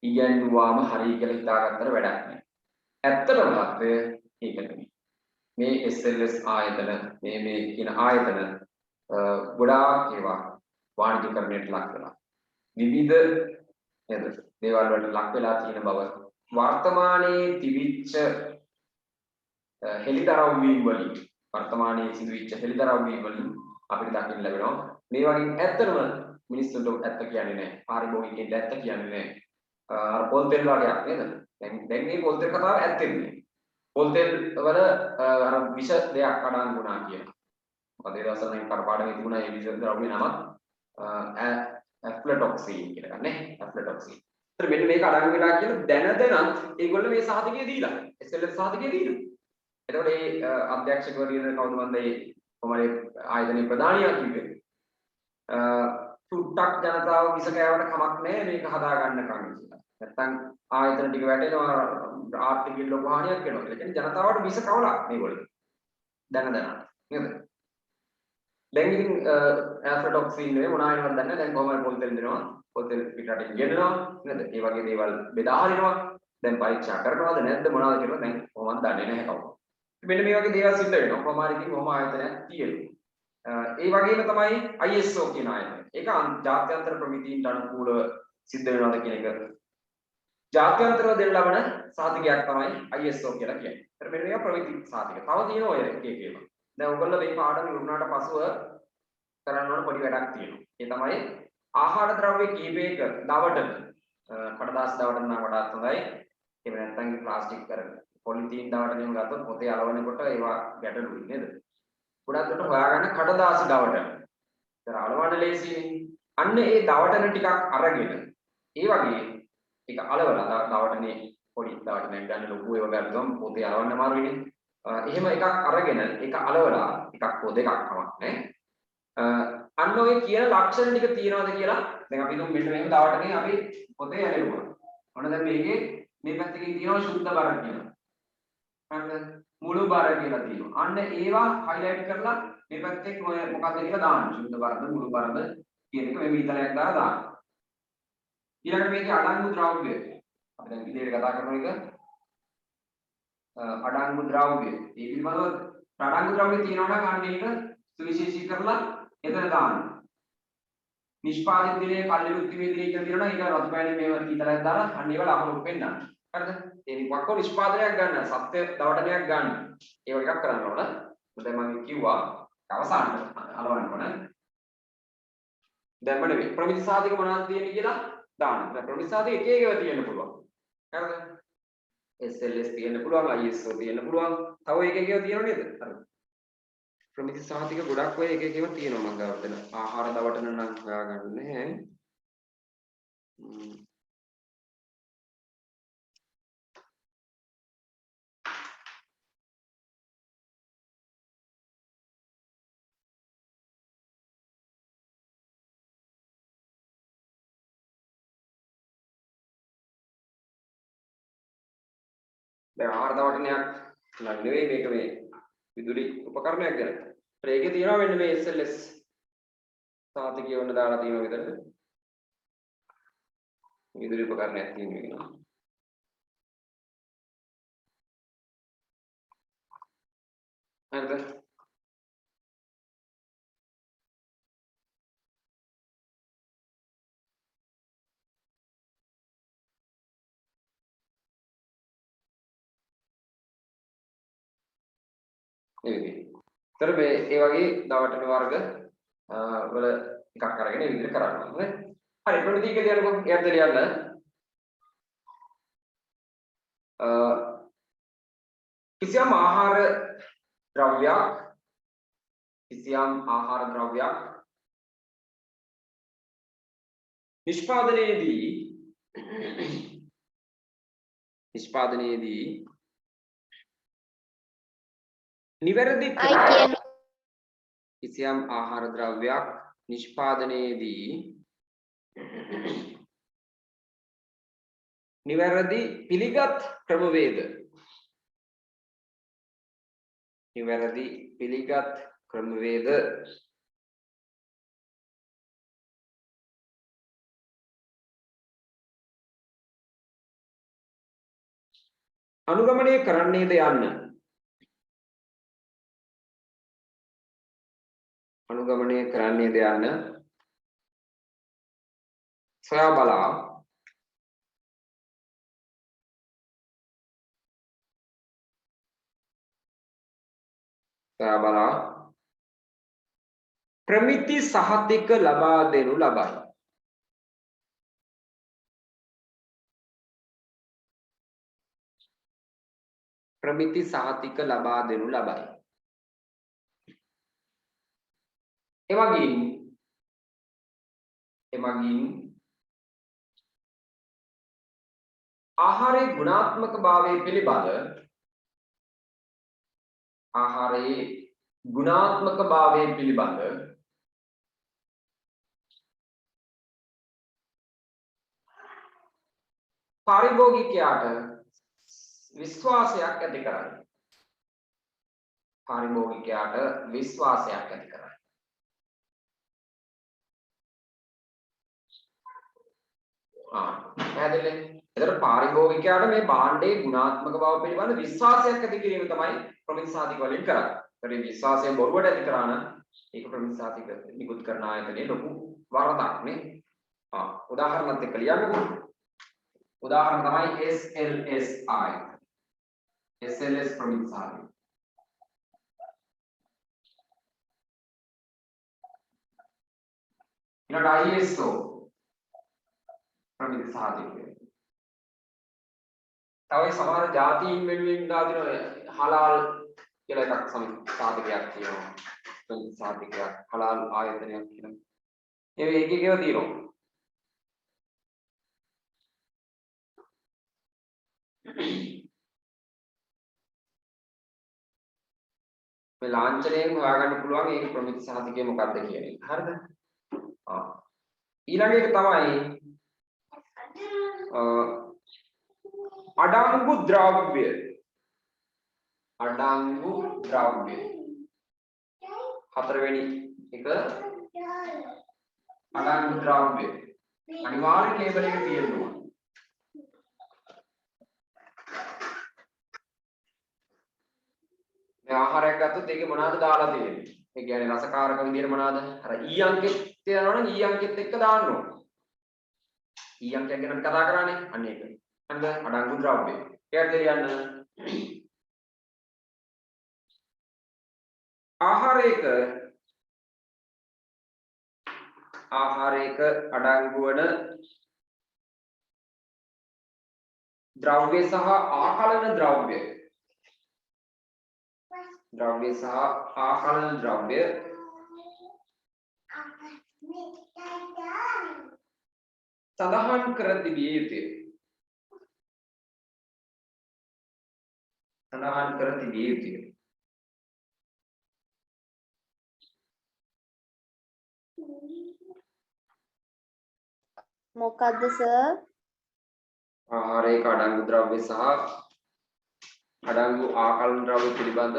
ඉගෙනුවාම හරි කියලා හිතාගත්තට වැඩක් නෑ. ඇත්තටම තත්ත්වය ඒක නෙමෙයි. මේ SLS ආයතන මේ කියන ආයතන ගොඩාක් ඒවා වාණිජකරණයට ලක් වෙලා විවිධ නේද දේවල් වලට ලක් වෙලා තියෙන බව වර්තමානයේ තිබිච්ච හෙලිදරව් වීම වලින් වර්තමානයේ සිදුවිච්ච හෙලිදරව් වීම වලින් අපිට දකින්න ලැබෙනවා මේ වගේ ඇත්තම මිනිස්සුන්ට ඇත්ත කියන්නේ නැහැ පාරිභෝගිකයන්ට ඇත්ත කියන්නේ නැහැ අර පොල් තෙල් වගේක් නේද දැන් මේ පොල් තෙල් කතාව ඇත්තෙන්නේ පොල් තෙල් වල අර විෂ දෙයක් අඩංගු වුණා කියලා මොකද ඒ දවස්වල නම් කරපාඩමේ තිබුණා ඒ විෂ ද්‍රව්‍ය නම ඇෆ්ලටොක්සින් කියලා ගන්න ඇෆ්ලටොක්සින්. ඒතර මෙන්න මේක අඩංගු වෙලා කියලා දැනදැනත් ඒගොල්ලෝ මේ සහතිකය දීලා SLS සහතිකය දීලා. එතකොට මේ අධ්‍යක්ෂකවරියද කවුද මන්ද ඒ කොහමද ආයතනයේ ප්‍රධානියා කිව්වේ සුට්ටක් ජනතාව විස කෑවට කමක් නැහැ මේක හදා ගන්නකම් කියලා. නැත්තම් ආයතන ටික වැටෙනවා ආර්ථික ලොකු හානියක් වෙනවා. ඒ කියන්නේ ජනතාවට විස කවලා මේගොල්ලෝ. දැනදැනත් නේද? දැන් ඉතින් ඇෆ්ලටොක්සින් නේ මොනවා වෙනවද දන්නේ නැහැ. දැන් කොහමද පොල් තෙල් දෙනවා. පොල් තෙල් පිටරටින් ගෙන්නනවා නේද? ඒ වගේ දේවල් බෙදා හරිනවා. දැන් පරීක්ෂා කරනවද නැද්ද මොනවද කියලා දැන් කොහොමද දන්නේ නැහැ කවුරු. මෙන්න මේ වගේ දේවල් සිද්ධ වෙනවා. කොහොම හරි ඉතින් කොහොම ආයතනයක් තියෙනවා. ඒ වගේම තමයි ISO කියන ආයතනය. ඒක ජාත්‍යන්තර ප්‍රමිතීන්ට අනුකූලව සිද්ධ වෙනවද කියන එක. ජාත්‍යන්තරව දෙන්න ලබන සහතිකයක් තමයි ISO කියලා කියන්නේ. ඒතර මෙන්න මේවා ප්‍රමිති සහතික. තව තියෙනවා ඔය එක එක ඒවා. දැන් ඔයගොල්ලෝ මේ පාඩම ඉවරනාට පසුව කරන්න ඕන පොඩි වැඩක් තියෙනවා. ඒ තමයි ආහාර ද්‍රව්‍ය කීපයක දවටන කඩදාසි දවටන නම් වඩාත් හොඳයි. එහෙම නැත්නම් ප්ලාස්ටික් කරන පොලිතීන් දවටන එහෙම ගත්තොත් පොතේ අලවනකොට ඒවා ගැටලුයි නේද? ගොඩක් දුරට හොයාගන්න කඩදාසි දවටන. ඒතර අලවන්න ලේසියි. අන්න ඒ දවටන ටිකක් අරගෙන ඒ වගේ ටික අලවලා දවටනේ පොඩි දවටනයක් ගන්න ලොකු ඒවා ගත්තොත් පොතේ අලවන්න අමාරුයිනේ. එහෙම එකක් අරගෙන ඒක අලවලා එකක් හෝ දෙකක් කමක් නැහැ. අන්න ඔය කියන ලක්ෂණ ටික තියනවාද කියලා දැන් අපි හිතමු මෙන්න මේක දවටනේ අපි පොතේ ඇලෙවුවා. ඔන්න දැන් මේකේ මේ පැත්තකින් තියෙනවා සුද්ධ බර කියලා. හරිද? මුළු බර කියලා තියෙනවා. අන්න ඒවා highlight කරලා මේ පැත්තේ මොකක්ද කියලා දාන්න. සුද්ධ බරද මුළු බරද කියන එක මේ විතරයක් දාලා දාන්න. ඊළඟට මේකේ අඩංගු ද්‍රව්‍ය. අපි දැන් ඉදිරියට කතා කරන එක අඩංගු ද්‍රව්‍ය. ඒ පිළිබඳව අඩංගු ද්‍රව්‍ය තියෙනවා නම් අන්න ඒක සුවිශේෂී කරලා එතන දාන්න. නිෂ්පාදිත දිනේ කල්ලිරුත් දිනේ කියලා තියෙනවා නම් ඒක රතු පෑනේ මේව විතරක් දාලා අන්න ඒව ලකුණු පෙන්නන්න. හරිද? ඒ වක්කෝ නිෂ්පාදනයක් ගන්න, සත්‍ය දවටනයක් ගන්න. ඒ වගේ එකක් කරන්න ඕන. දැන් මම කිව්වා අවසානට අලවන්න ඕන. දැන් මම ප්‍රමිති සාධක මොනවද තියෙන්නේ කියලා දාන්න. දැන් ප්‍රමිති සාධක එක එකව තියෙන්න පුළුවන්. හරිද? SLS තියෙන්න පුළුවන්, ISO තියෙන්න පුළුවන්. තව එක එකව තියෙනව නේද? හරිද? ප්‍රමිති සාධක ගොඩක් ඔය එක එකව තියෙනවා මම ගාවට දෙන. ආහාර දවටන නම් හොයාගන්න නැහැ. දැන් ආහාර දවටනයක් නම් නෙවෙයි මේක මේ විදුලි උපකරණයක් ගැන. ඒකේ තියෙනවා මෙන්න මේ SLS සාතිකය වුණ දාලා තියෙනවා විතරද? විදුලි උපකරණයක් තියෙනවා. හරිද? තර මේ ඒ වගේ දවටන වර්ග වල එකක් අරගෙන මේ විදිහට කරන්න ඕනේ. හරි ප්‍රමිතියක දියනකො එයාට ලියන්න. කිසියම් ආහාර ද්‍රව්‍යයක් නිෂ්පාදනයේදී නිවැරදි කිසියම් ආහාර ද්‍රව්‍යයක් නිෂ්පාදනයේදී නිවැරදි පිළිගත් ක්‍රමවේද අනුගමනය කරන්නේද යන්න සොයා බලා ප්‍රමිති සහතික ලබා දෙනු ලබයි. එමගින් ආහාරයේ ගුණාත්මක භාවය පිළිබඳ පාරිභෝගිකයාට විශ්වාසයක් ඇති කරයි. පැහැදිලිද? එතකොට පාරිභෝගිකයාට මේ භාණ්ඩයේ ගුණාත්මක බව පිළිබඳ විශ්වාසයක් ඇති කිරීම තමයි ප්‍රමිති සාධක වලින් කරන්නේ. ඒතකොට මේ විශ්වාසය බොරුවට ඇති කරා නම් ඒක ප්‍රමිති සාධක නිකුත් කරන ආයතනයේ ලොකු වරදක් නේ. උදාහරණයක් එක්ක ලියන්නකෝ. උදාහරණ තමයි SLS ආයතන. SLS ප්‍රමිති සාධක. ඊළඟ ISO ප්‍රමිති සාධකය. තව සමහර ජාතීන් වෙනුවෙන් දාදින හලාල් කියලා එකක් සාධකයක් තියෙනවා. ප්‍රමිති සාධකයක් හලාල් ආයතනයක් කියලා. ඒ එක එකව තියෙනවා. මේ ලාංඡනයෙන් හොයාගන්න පුළුවන් ඒක ප්‍රමිති සාධකය මොකක්ද කියන එක. හරිද? ඊළඟ එක තමයි අඩංගු ද්‍රව්‍ය. හතරවෙනි එක අඩංගු ද්‍රව්‍ය. අනිවාර්ය ලේබල් එක තියෙනවා. මේ ආහාරයක් ගත්තොත් ඒකේ මොනවද දාලා තියෙන්නේ? ඒ කියන්නේ රසකාරක විදියට මොනවද? අර ඊ අංකෙත් තියනවනම් ඊ අංකෙත් එක්ක දාන්න ඕන. ඊ අංකයක් ගැන අපි කතා කරානේ. අන්න ඒක. හරිද? අඩංගු ද්‍රව්‍ය. ඒකට දෙයන්න ආහාරයක අඩංගු වන ද්‍රව්‍ය සහ ආකලන ද්‍රව්‍ය. සඳහන් කර තිබිය යුතුය. මොකද්ද සර්? ආහාරයක අඩංගු ද්‍රව්‍ය සහ අඩංගු ආකලන ද්‍රව්‍ය පිළිබඳ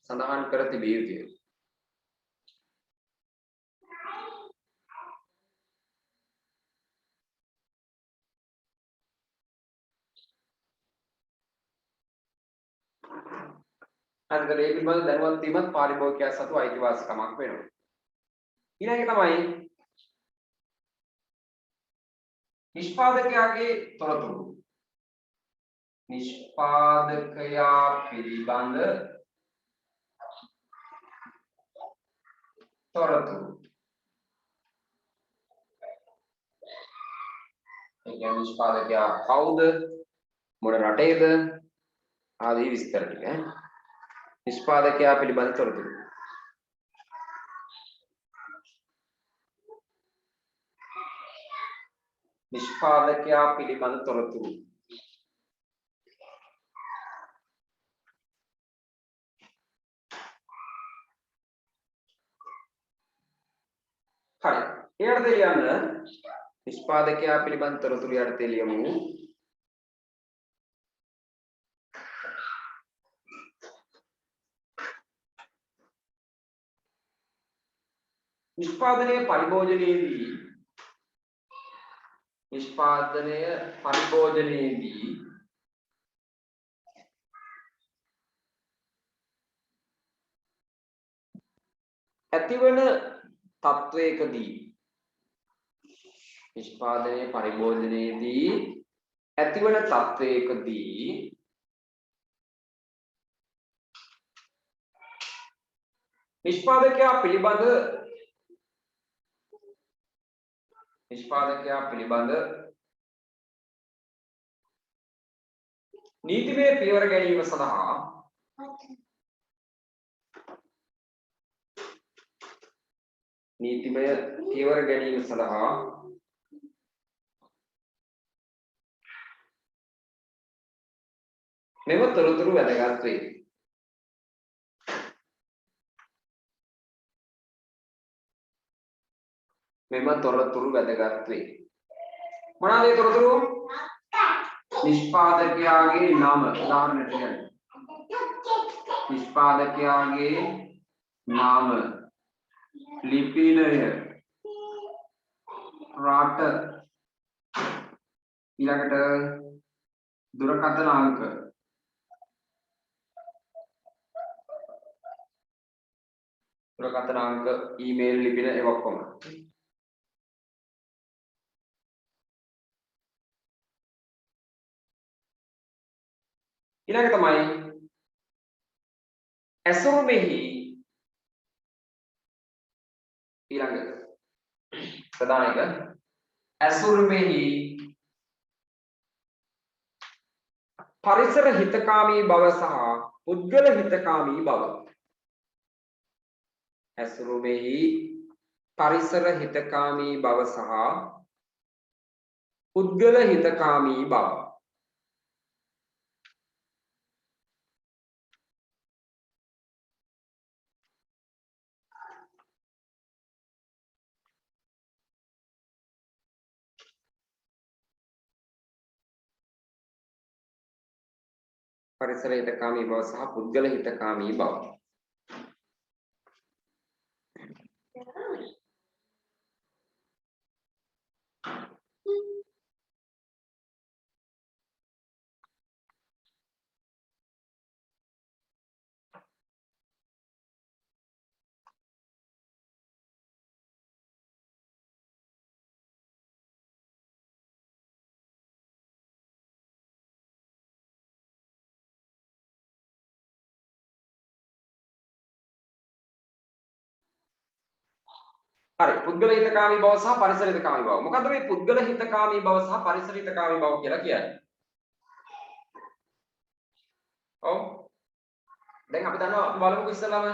සඳහන් කර තිබිය යුතුය. අන්තර ඒ පිළිබඳ දැනුවත් වීමත් පාරිභෝගිකයා සතු අයිතිවාසිකමක් වෙනවා. ඊළඟ තමයි නිෂ්පාදකයාගේ තොරතුරු. නිෂ්පාදකයා පිළිබඳ තොරතුරු. ඒ කියන්නේ නිෂ්පාදකයා කවුද? මොන රටේද? ආදී විස්තර ටික. නිෂ්පාදකයා පිළිබඳ තොරතුරු. නිෂ්පාදකයා පිළිබඳ තොරතුරු. හරි. එයාට ලියන්න නිෂ්පාදකයා පිළිබඳ තොරතුරු යටතේ ලියමු. නිෂ්පාදනය පරිභෝජනයේදී ඇතිවන තත්වයකදී නිෂ්පාදකයා පිළිබඳ නීතිමය පියවර ගැනීම සඳහා මෙම තොරතුරු වැදගත් වේ. මොනවාද ඒ තොරතුරු? නිෂ්පාදකයාගේ නම උදාහරණයක් ගන්න. නිෂ්පාදකයාගේ නාම, ලිපිනය, රට, ඊළඟට දුරකථන අංක, ඊමේල් ලිපින ඒවා ඔක්කොම. ඊළඟ තමයි ඇසුරුමෙහි ඊළඟ ප්‍රධාන එක ඇසුරුමෙහි පරිසර හිතකාමී බව සහ පුද්ගල හිතකාමී බව. ඇසුරුමෙහි පරිසර හිතකාමී බව සහ පුද්ගල හිතකාමී බව. පරිසර හිතකාමී බව සහ පුද්ගල හිතකාමී බව. හරි පුද්ගල හිතකාමී බව සහ පරිසර හිතකාමී බව. මොකද්ද මේ පුද්ගල හිතකාමී බව සහ පරිසර හිතකාමී බව කියලා කියන්නේ? ඔව්. දැන් අපි දන්නවා අපි බලමුකෝ ඉස්සෙල්ලාම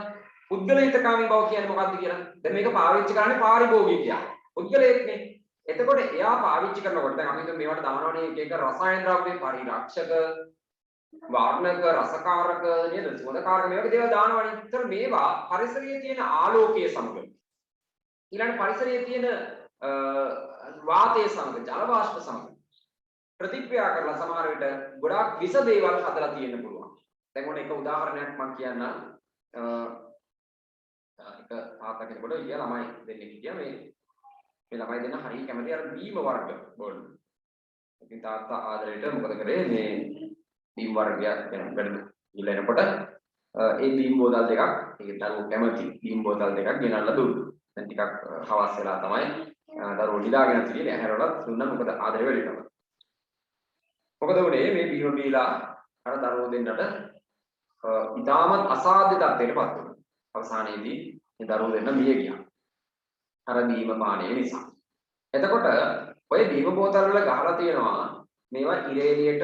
පුද්ගල හිතකාමී බව කියන්නේ මොකද්ද කියලා. දැන් මේක පාවිච්චි කරන්නේ පාරිභෝගිකයා. පුද්ගලයෙක්නේ. එතකොට එයා පාවිච්චි කරනකොට දැන් අපි හිතමු මේවට දානවනේ එක එක රසායන ද්‍රව්‍ය පරිරක්ෂක, වර්ණක, රසකාරක නේද? සුවඳකාරක මේ වගේ දේවල් දානවනේ. ඒතර මේවා පරිසරයේ තියෙන ආලෝකයේ සමග ඊළඟ පරිසරයේ තියෙන වාතයේ සමග ජල වාෂ්ප සමග ප්‍රතික්‍රියා කරලා සමහර විට ගොඩාක් විස දේවල් හදලා තියෙන්න පුළුවන්. දැන් මොන එක උදාහරණයක් මම කියන්නම්. එක තාත්තා කෙනෙකුට ඊය ළමයි දෙන්නෙක් හිටියා මේ ළමයි දෙන්න හරිය කැමති අර බීම වර්ග බෝල්. ඉතින් තාත්තා ආදරයට මොකද කරේ මේ බීම වර්ගයක් ගැන වැඩි ඉල්ල එනකොට ඒ බීම් බෝතල් දෙකක් ඒක දරුවෝ කැමති බීම් බෝතල් දෙකක් ගෙනල්ලා දුන්නා. දැන් ටිකක් හවස් වෙලා තමයි දරුවෝ නිදාගෙන ඉතිරියේ ඇහැරවලත් දුන්නා මොකද ආදරේ වැඩි තමයි. මොකද උනේ මේ බීම බීලා අර දරුවෝ දෙන්නට ඉතාමත් අසාධ්‍ය තත්ත්වයකටපත් වුණා. අවසානයේදී මේ දරුවෝ දෙන්න මිය ගියා. අර බීම පානය නිසා. එතකොට ඔය බීම බෝතල් වල ගහලා තියෙනවා මේවා ඉරේලියට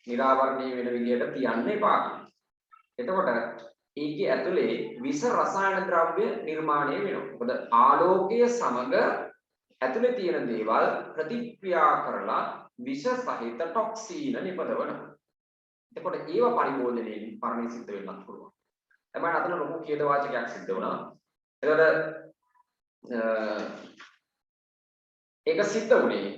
නිරාවරණය වෙන විදිහට තියන්න එපා කියලා. එතකොට ඒකේ ඇතුලේ විස රසායන ද්‍රව්‍ය නිර්මාණය වෙනවා. මොකද ආලෝකය සමග ඇතුලේ තියෙන දේවල් ප්‍රතික්‍රියා කරලා විස සහිත ටොක්සින නිපදවනවා. එතකොට ඒව පරිභෝජනයේදී මරණය සිද්ධ වෙන්නත් පුළුවන්. එතකොට අතන ලොකු ඛේදවාචකයක් සිද්ධ වුණා. එතකොට ඒක සිද්ධ වුණේ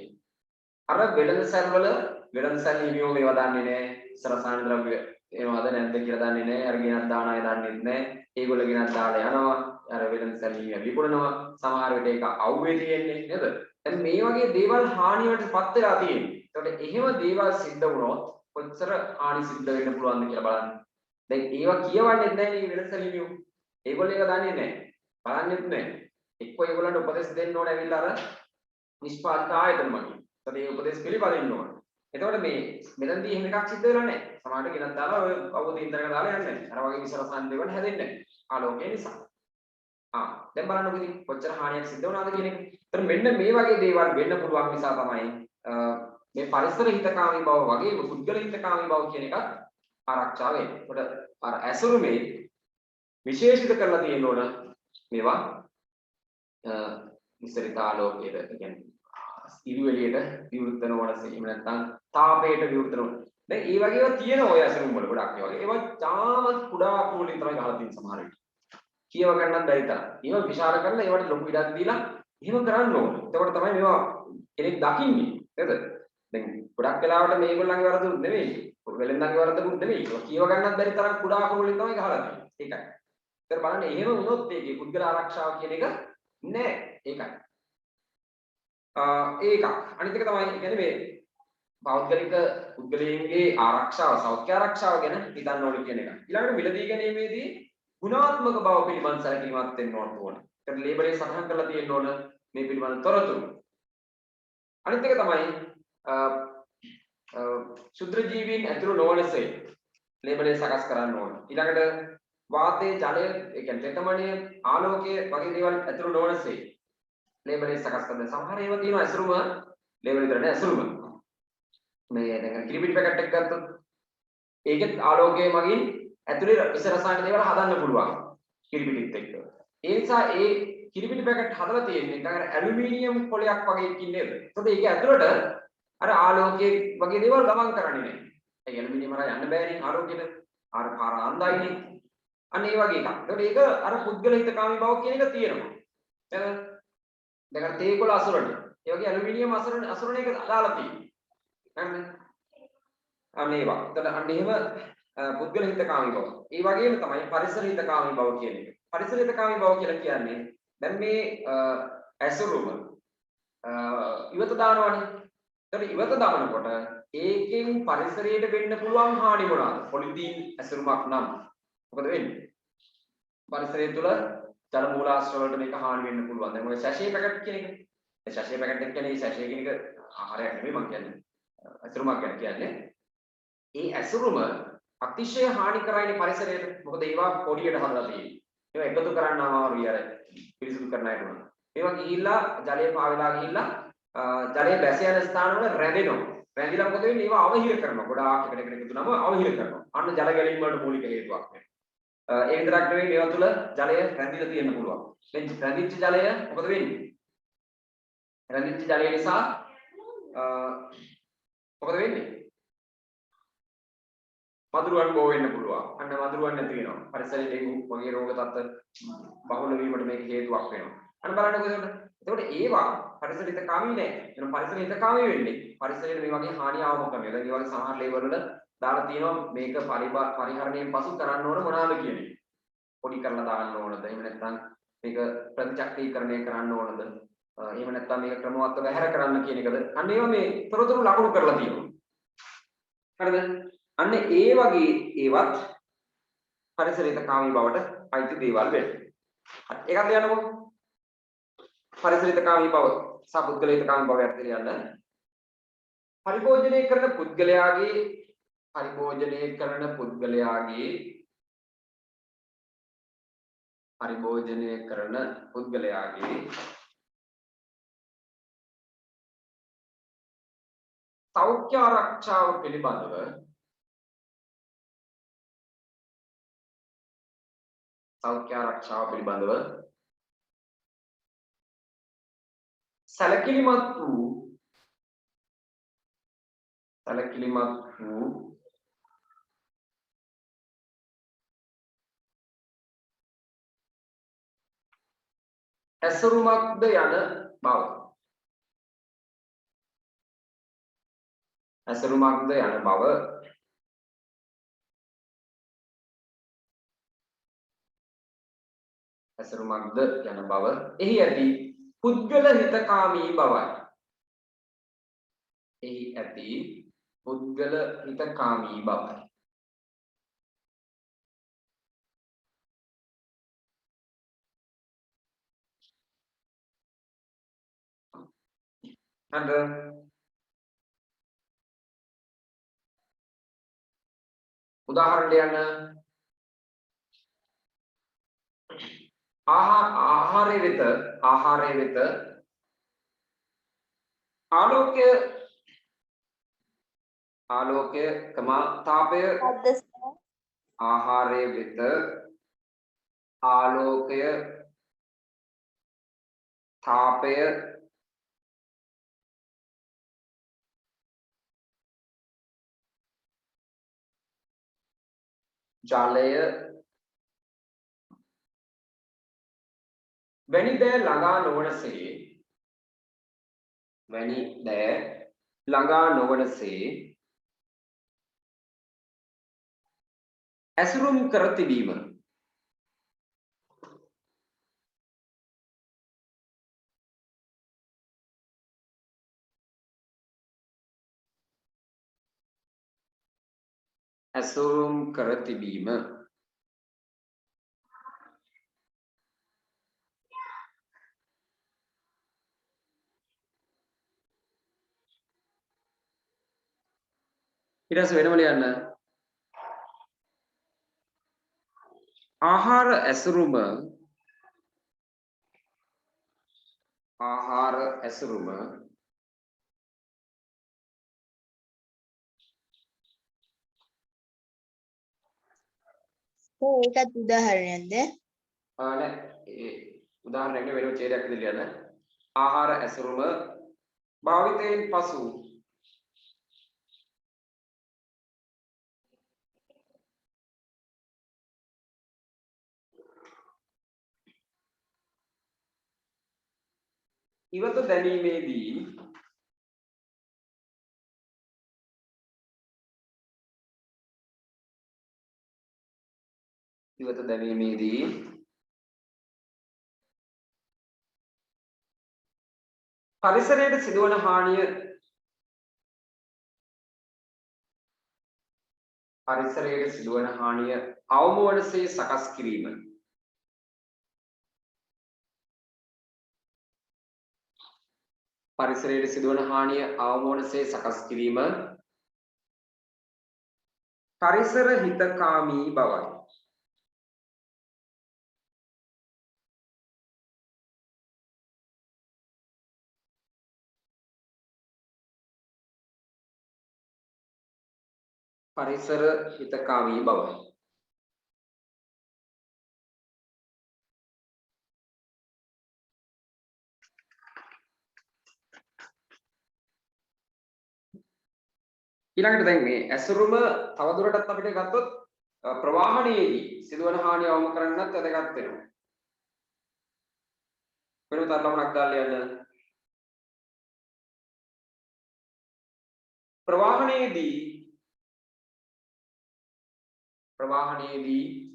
අර වෙළඳසැල් වල වෙළඳසැල් හිමියෝ මේවා දන්නේ නැහැ. රසායන ද්‍රව්‍ය එනවද නැද්ද කියලා දන්නේ නැහැ. අර ගෙනත් දාන අය දන්නේ නැහැ. ඒගොල්ලෝ ගෙනත් දාලා යනවා. අර වෙළඳසැල් හිමියා විකුණනවා. සමහර විට ඒක අවුවේ තියෙන්නේ නේද? දැන් මේ වගේ දේවල් හානියටපත් වෙලා තියෙන්නේ. එතකොට එහෙම දේවල් සිද්ධ වුණොත් කොච්චර හානි සිද්ධ වෙන්න පුළුවන්ද කියලා බලන්න. දැන් ඒවා කියවන්නේ නැහැ නේ වෙළඳසැල් හිමියෝ. ඒගොල්ලෝ ඒක දන්නේ නැහැ. බලන්නෙත් නැහැ. එක්ක ඒගොල්ලන්ට උපදෙස් දෙන්න ඕනේ ඇවිල්ලා අර නිෂ්පාදිත ආයතන මගින්. ඒත් ඒ උපදෙස් පිළිපදින්න ඕනේ. එතකොට මේ මෙතනදී එහෙම එකක් සිද්ධ වෙලා නැහැ. සමහරට ගෙනත් දාලා ඔය කවුද ඉන්ටර්නෙට් දාලා යන්නේ නැහැ. අර වගේ විසරසන් දෙවල් හැදෙන්නේ නැහැ. ආලෝකය නිසා. දැන් බලන්නකො ඉතින් කොච්චර හානියක් සිද්ධ වුණාද කියන එක. ඒතර මෙන්න මේ වගේ දේවල් වෙන්න පුළුවන් නිසා තමයි මේ පරිසර හිතකාමී බව වගේම පුද්ගල හිතකාමී බව කියන එකත් ආරක්ෂා වෙන්නේ. ඒකට අර ඇසුරුමේ විශේෂිත කරලා තියෙන්න ඕන මේවා විස්තරිත ආලෝකයට කියන්නේ ඉරු එළියට විවෘත නොවන එහෙම නැත්නම් තාපයට විවෘත නොවන. දැන් මේ වගේ ඒවා තියෙන ඔය ඇසුරුම් වල ගොඩක් ඒ වගේ. ඒවා තාමත් කුඩා අකුරුලින් තමයි ගහලා තියෙන සමහර විට. කියව ගන්නත් බැරි තරම්. ඒවා විශාල කරලා ඒවට ලොකු ඉඩක් දීලා එහෙම කරන්න ඕනේ. එතකොට තමයි මේවා කෙනෙක් දකින්නේ. නේද? දැන් ගොඩක් වෙලාවට මේගොල්ලන්ගේ වරදුත් නෙවෙයි. වෙලෙන්දන්ගේ වරදුත් නෙවෙයි. කියව ගන්නත් බැරි තරම් කුඩා අකුරුලින් තමයි ගහලා තියෙන්නේ. ඒකයි. ඒතර බලන්න එහෙම වුණොත් ඒකේ පුද්ගල ආරක්ෂාව කියන එක නෑ. ඒකයි. ඒකක්. අනිත් එක තමයි කියන්නේ මේ පෞද්ගලික පුද්ගලයන්ගේ ආරක්ෂාව, සෞඛ්‍ය ආරක්ෂාව ගැන හිතන්න ඕනේ කියන එක. ඊළඟට මිලදී ගැනීමේදී ගුණාත්මක බව පිළිබඳ සැලකීමක් වෙන්න ඕනේ. ඒකට ලේබලේ සඳහන් කරලා තියෙන්න ඕන මේ පිළිබඳ තොරතුරු. අනිත් එක තමයි ශුද්ධ ජීවීන් ඇතුළු නොවනසේ ලේබලේ සකස් කරන්න ඕන. ඊළඟට වාතයේ ජලය, ඒ කියන්නේ තෙතමනය, ආලෝකය වගේ දේවල් ඇතුළු නොවනසේ ලේබලේ සකස් කරන්න. සමහර ඒවා තියෙනවා ඇසුරුම ලේබල් විතර නෑ ඇසුරුම. මේ දැන් කිරිපිටි පැකට් එකක් ගත්තොත් ඒකෙත් ආලෝකයේ මගින් ඇතුලේ විස රසායන දේවල් හදන්න පුළුවන් කිරිපිටිත් එක්ක. ඒ නිසා ඒ කිරිපිටි පැකට් හදලා තියෙන්නේ නිකන් අර ඇලුමිනියම් පොලයක් වගේ එකකින් නේද? ඒකද ඒක ඇතුලට අර ආලෝකයේ වගේ දේවල් ගමන් කරන්නේ නැහැ. ඒ ඇලුමිනියම් අර යන්න බෑනේ ආලෝකෙට. අර පාර අන්දයිනේ. අන්න ඒ වගේ එකක්. ඒකට ඒක අර පුද්ගල හිතකාමී බව කියන එක තියෙනවා. එහෙනම් දැන් තේකොළ අසුරණ. ඒ වගේ ඇලුමිනියම් අසුරණ එක දාලා තියෙනවා. හරිද? අන්න ඒවා. එතන අන්න එහෙම පුද්ගල හිතකාමී බව. ඒ වගේම තමයි පරිසර හිතකාමී බව කියන එක. පරිසර හිතකාමී බව කියලා කියන්නේ දැන් මේ ඇසුරුම ඉවත දානවනේ. ඒතර ඉවත දානකොට ඒකෙන් පරිසරයට වෙන්න පුළුවන් හානි මොනවාද? පොලිතීන් ඇසුරුමක් නම් මොකද වෙන්නේ? පරිසරය තුළ ජල මූලාශ්‍ර වලට මේක හානි වෙන්න පුළුවන්. දැන් ඔය සැෂේ පැකට් කියන එක. ඒ සැෂේ පැකට් එක කියන්නේ සැෂේ කියන එක ආහාරයක් නෙමෙයි මම කියන්නේ. ඇසුරුමක් ගැන කියන්නේ. ඒ ඇසුරුම අතිශය හානිකරයිනේ පරිසරයට. මොකද ඒවා පොඩියට හදලා තියෙන්නේ. ඒවා එකතු කරන්න අමාරුයි අර පිරිසිදු කරන්න අයට උනන. ඒවා ගිහිල්ලා ජලය පාවෙලා ගිහිල්ලා ජලයේ බැස යන ස්ථානවල රැඳෙනවා. රැඳිලා මොකද වෙන්නේ? ඒවා අවහිර කරනවා. ගොඩාක් එකට එකතු වුණාම අවහිර කරනවා. අන්න ජල ගැලීම වලට මූලික හේතුවක් වෙනවා. ඒ විතරක් නෙවෙයි මේවා තුල ජලය රැඳිලා තියෙන්න පුළුවන්. දැන් රැඳිච්ච ජලය මොකද වෙන්නේ? රැඳිච්ච ජලය නිසා මොකද වෙන්නේ? මදුරුවන් බෝ වෙන්න පුළුවන්. අන්න මදුරුවන් නැති වෙනවා. පරිසරයේ ඩෙන්ගු වගේ රෝග තත්ත්ව බහුල වීමට මේක හේතුවක් වෙනවා. අන්න බලන්නකෝ එතකොට. එතකොට ඒවා පරිසර හිතකාමී නෑ. එහෙනම් පරිසර හිතකාමී වෙන්නේ පරිසරයේ මේ වගේ හානි ආවම කරනවා. දැන් ඒ වගේ සමහර ලේබල් වල දාලා තියෙනවා මේක පරිහරණයෙන් පසු කරන්න ඕන මොනවාද කියන එක. පොඩි කරලා දාන්න ඕනද? එහෙම නැත්නම් මේක ප්‍රතිචක්‍රීකරණය කරන්න ඕනද? එහෙම නැත්නම් මේක ක්‍රමවත්ව බැහැර කරන්න කියන එකද? අන්න ඒවා මේ තොරතුරු ලකුණු කරලා තියෙනවා. හරිද? අන්න ඒ වගේ ඒවත් පරිසරිතකාමී බවට අයිති දේවල් වෙනවා. ඒකත් යන්නකො. පරිසරිතකාමී බව සහ පුද්ගලිකකාමී බව යටතේ යන්න. පරිභෝජනය කරන පුද්ගලයාගේ සෞඛ්‍ය ආරක්ෂාව පිළිබඳව සැලකිලිමත් වූ ඇසුරුමක්ද යන බව. එහි ඇති පුද්ගල හිතකාමී බවයි. හරිද? උදාහරණ දෙන්න. ආහාරය වෙත ආලෝකය තාපය. ආහාරය වෙත ආලෝකය තාපය ජලය වැනි දෑ ළඟා නොවනසේ ඇසුරුම් කර තිබීම. ඊට පස්සේ වෙනම ලියන්න. ආහාර ඇසුරුම ඒකත් උදාහරණයක්ද? නෑ ඒ උදාහරණයක් නෙවෙයි වෙනම ඡේදයක් විදිහට ලියන්න. ආහාර ඇසුරුම භාවිතයෙන් පසු ඉවත දැමීමේදී පරිසරයට සිදුවන හානිය අවම වනසේ සකස් කිරීම. පරිසර හිතකාමී බවයි. ඊළඟට දැන් මේ ඇසුරුම තවදුරටත් අපිට ගත්තොත් ප්‍රවාහනයේදී සිදුවන හානිය අවම කරන්නත් වැදගත් වෙනවා. වෙනම තරලමක් දාලා යන්න. ප්‍රවාහනයේදී ප්‍රවාහනයේදී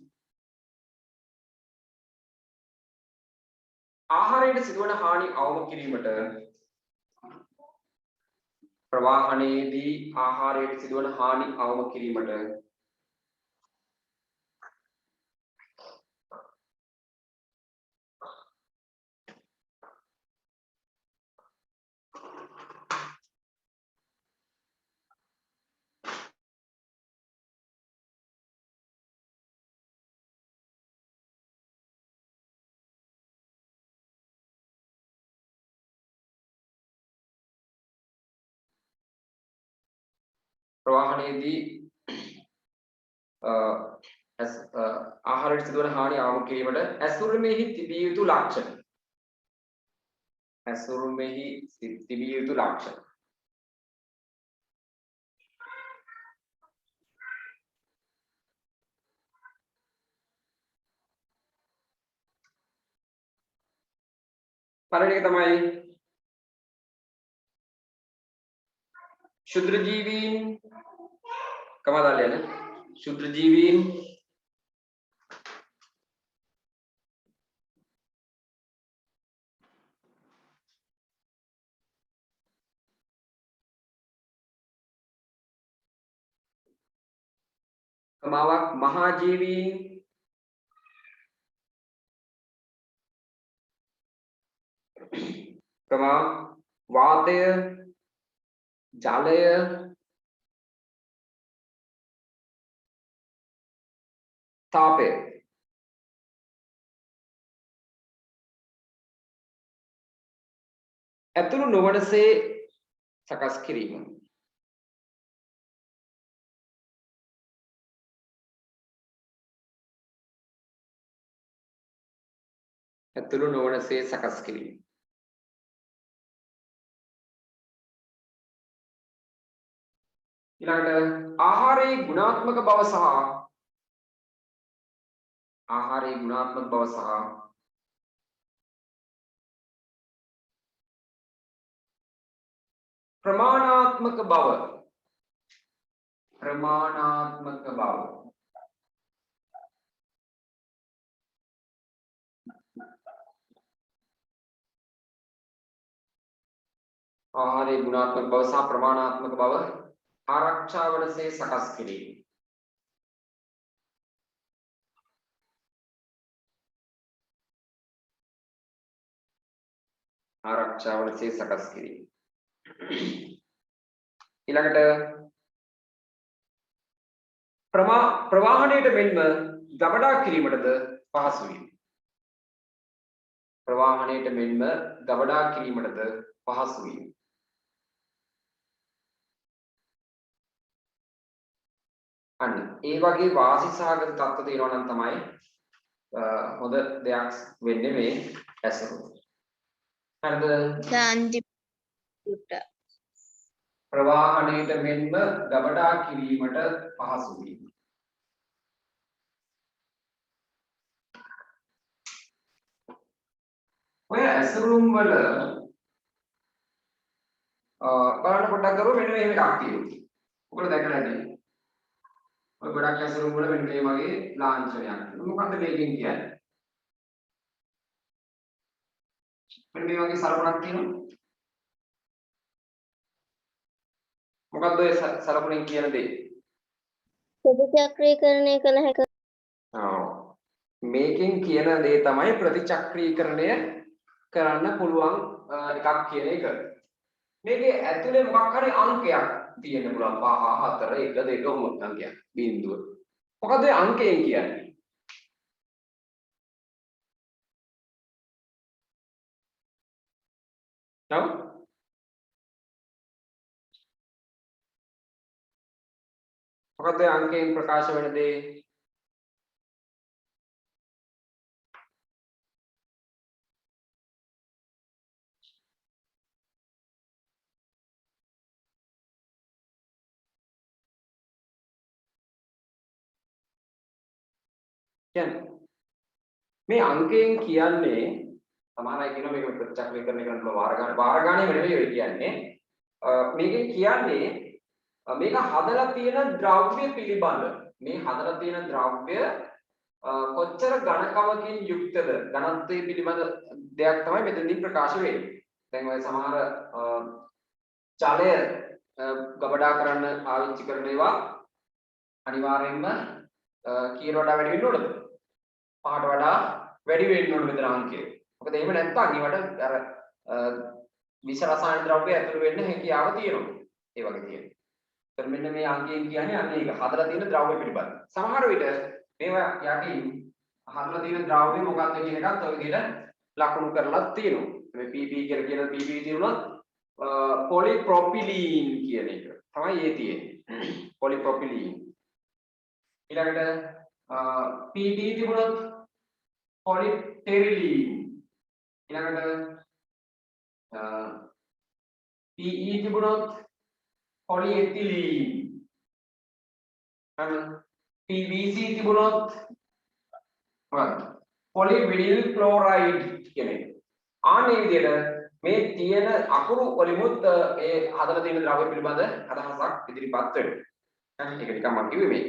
ආහාරයට සිදුවන හානි අවම කිරීමට ප්‍රවාහනයේදී ආහාරයට සිදුවන හානි අවම කිරීමට ප්‍රවාහනයේදී ආහාරයට සිදුවන හානි අවම කිරීමට ඇසුරුමෙහි තිබිය යුතු ලක්ෂණ ඇසුරුමෙහි තිබිය යුතු ලක්ෂණ පළවෙනි එක තමයි ශුද්‍ර ජීවීන් කමදාලියන ශුද්‍ර ජීවීන් කමාවක් මහා ජීවීන් කමා වාතය ජලය තාපය ඇතුළු නොවනසේ සකස් කිරීම ඇතුළු නොවනසේ සකස් කිරීම ඊළඟට ආහාරයේ ගුණාත්මක බව සහ ප්‍රමාණාත්මක බව ආහාරයේ ගුණාත්මක බව සහ ප්‍රමාණාත්මක බව ආරක්ෂා වනසේ සකස් කිරීම ඊළඟට ප්‍රවාහණයට මෙන්ම ගබඩා කිරීමටද පහසු වීම අන්න ඒ වගේ වාසි සහගත තත්ත්ව තියෙනවා නම් තමයි හොඳ දෙයක් වෙන්නේ මේ ඇසුරු. හරිද? ප්‍රවාහණයට මෙන්ම ගබඩා කිරීමට පහසු වීම. ඔය ඇසුරුම් වල බලන්න පොඩ්ඩක් කරුව මෙන්න මේ එකක් තියෙනවා. ඔයගොල්ලෝ දැකලා ඇති. ඔය ගොඩක් ඇසුරුම් වල මෙන්න මේ වගේ ලාංඡනයක් තියෙනවා. මොකක්ද මේකෙන් කියන්නේ? මෙන්න මේ වගේ සලකුණක් තියෙනවා. මොකක්ද ඔය සලකුණෙන් කියන දේ? ප්‍රතිචක්‍රීකරණය කළ හැකි. ඔව්. මේකෙන් කියන දේ තමයි ප්‍රතිචක්‍රීකරණය කරන්න පුළුවන් එකක් කියන එක. මේකේ ඇතුලේ මොකක් හරි අංකයක් තියෙන්න පුළුවන් 5 4 1 2 ඔහොම අංකයක් බිංදුව. මොකද ඒ අංකයෙන් කියන්නේ? නෝ මොකද ඒ අංකයෙන් ප්‍රකාශ වෙන දේ? මේ අංකයෙන් කියන්නේ සමහර අය කියනවා මේක ප්‍රතිචක්‍රීකරණය කරන්න පුළුවන් වාර ගානේ නෙවෙයි ඔය කියන්නේ. මේකෙන් කියන්නේ මේක හදලා තියෙන ද්‍රව්‍ය පිළිබඳ මේ හදලා තියෙන ද්‍රව්‍ය කොච්චර ඝනකමකින් යුක්තද ඝනත්වයේ පිළිබඳ දෙයක් තමයි මෙතනදී ප්‍රකාශ වෙන්නේ. දැන් ඔය සමහර ජලය ගබඩා කරන්න පාවිච්චි කරන ඒවා අනිවාර්යයෙන්ම කීයට වඩා වැඩි වෙන්න ඕනද? 5ට වඩා වැඩි වෙන්න ඕන මෙතන අංකය. මොකද එහෙම නැත්නම් ඊවට අර විෂ රසායන ද්‍රව්‍ය ඇතුළු වෙන්න හැකියාව තියෙනවා. ඒ වගේ තියෙනවා. ඒතර මෙන්න මේ අංකයෙන් කියන්නේ අන්න ඒක හදලා තියෙන ද්‍රව්‍ය පිළිබඳ. සමහර විට මේවා යටින් හදලා තියෙන ද්‍රව්‍ය මොකක්ද කියන එකත් ඔය විදිහට ලකුණු කරලා තියෙනවා. මේ PP කියලා කියන PP තියුණොත් පොලිප්‍රොපිලීන් කියන එක තමයි ඒ තියෙන්නේ. පොලිප්‍රොපිලීන්. ඊළඟට PP තිබුණොත් පොලිප්ටෙරිලීන්. ඊළඟට PE තිබුණොත් polyethylene. PVC තිබුණොත් මොකක්ද? polyvinyl chloride කියන්නේ. ආන්නේ විදිහට මේ තියෙන අකුරු වලිමුත් ඒ හදලා තියෙන ද්‍රව්‍ය පිළිබඳ අදහසක් ඉදිරිපත් වෙනවා. හරි ඒක නිකන් මම කිව්වේ මේ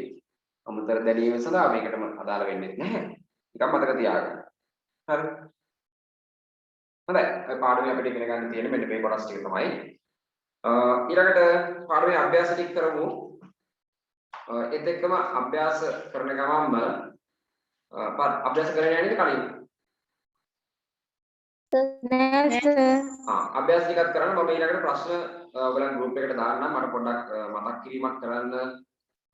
අමුතර දැනීම සඳහා මේකටම අදාළ වෙන්නේ නැහැ. නිකන් මතක තියාගන්න. හරි. හොඳයි. ඔය පාඩමේ අපිට ඉගෙන ගන්න තියෙන මෙන්න මේ කොටස් ටික තමයි. ඊළඟට පාඩමේ අභ්‍යාස ටික කරමු. ඒත් එක්කම අභ්‍යාස කරන ගමන්ම අභ්‍යාස කරගෙන යන්නේ කලින්. අභ්‍යාස ටිකක් කරන්න මම ඊළඟට ප්‍රශ්න ඔයගලන් ගෲප් එකට දාන්නම්. මට පොඩ්ඩක් මතක් කිරීමක් කරන්න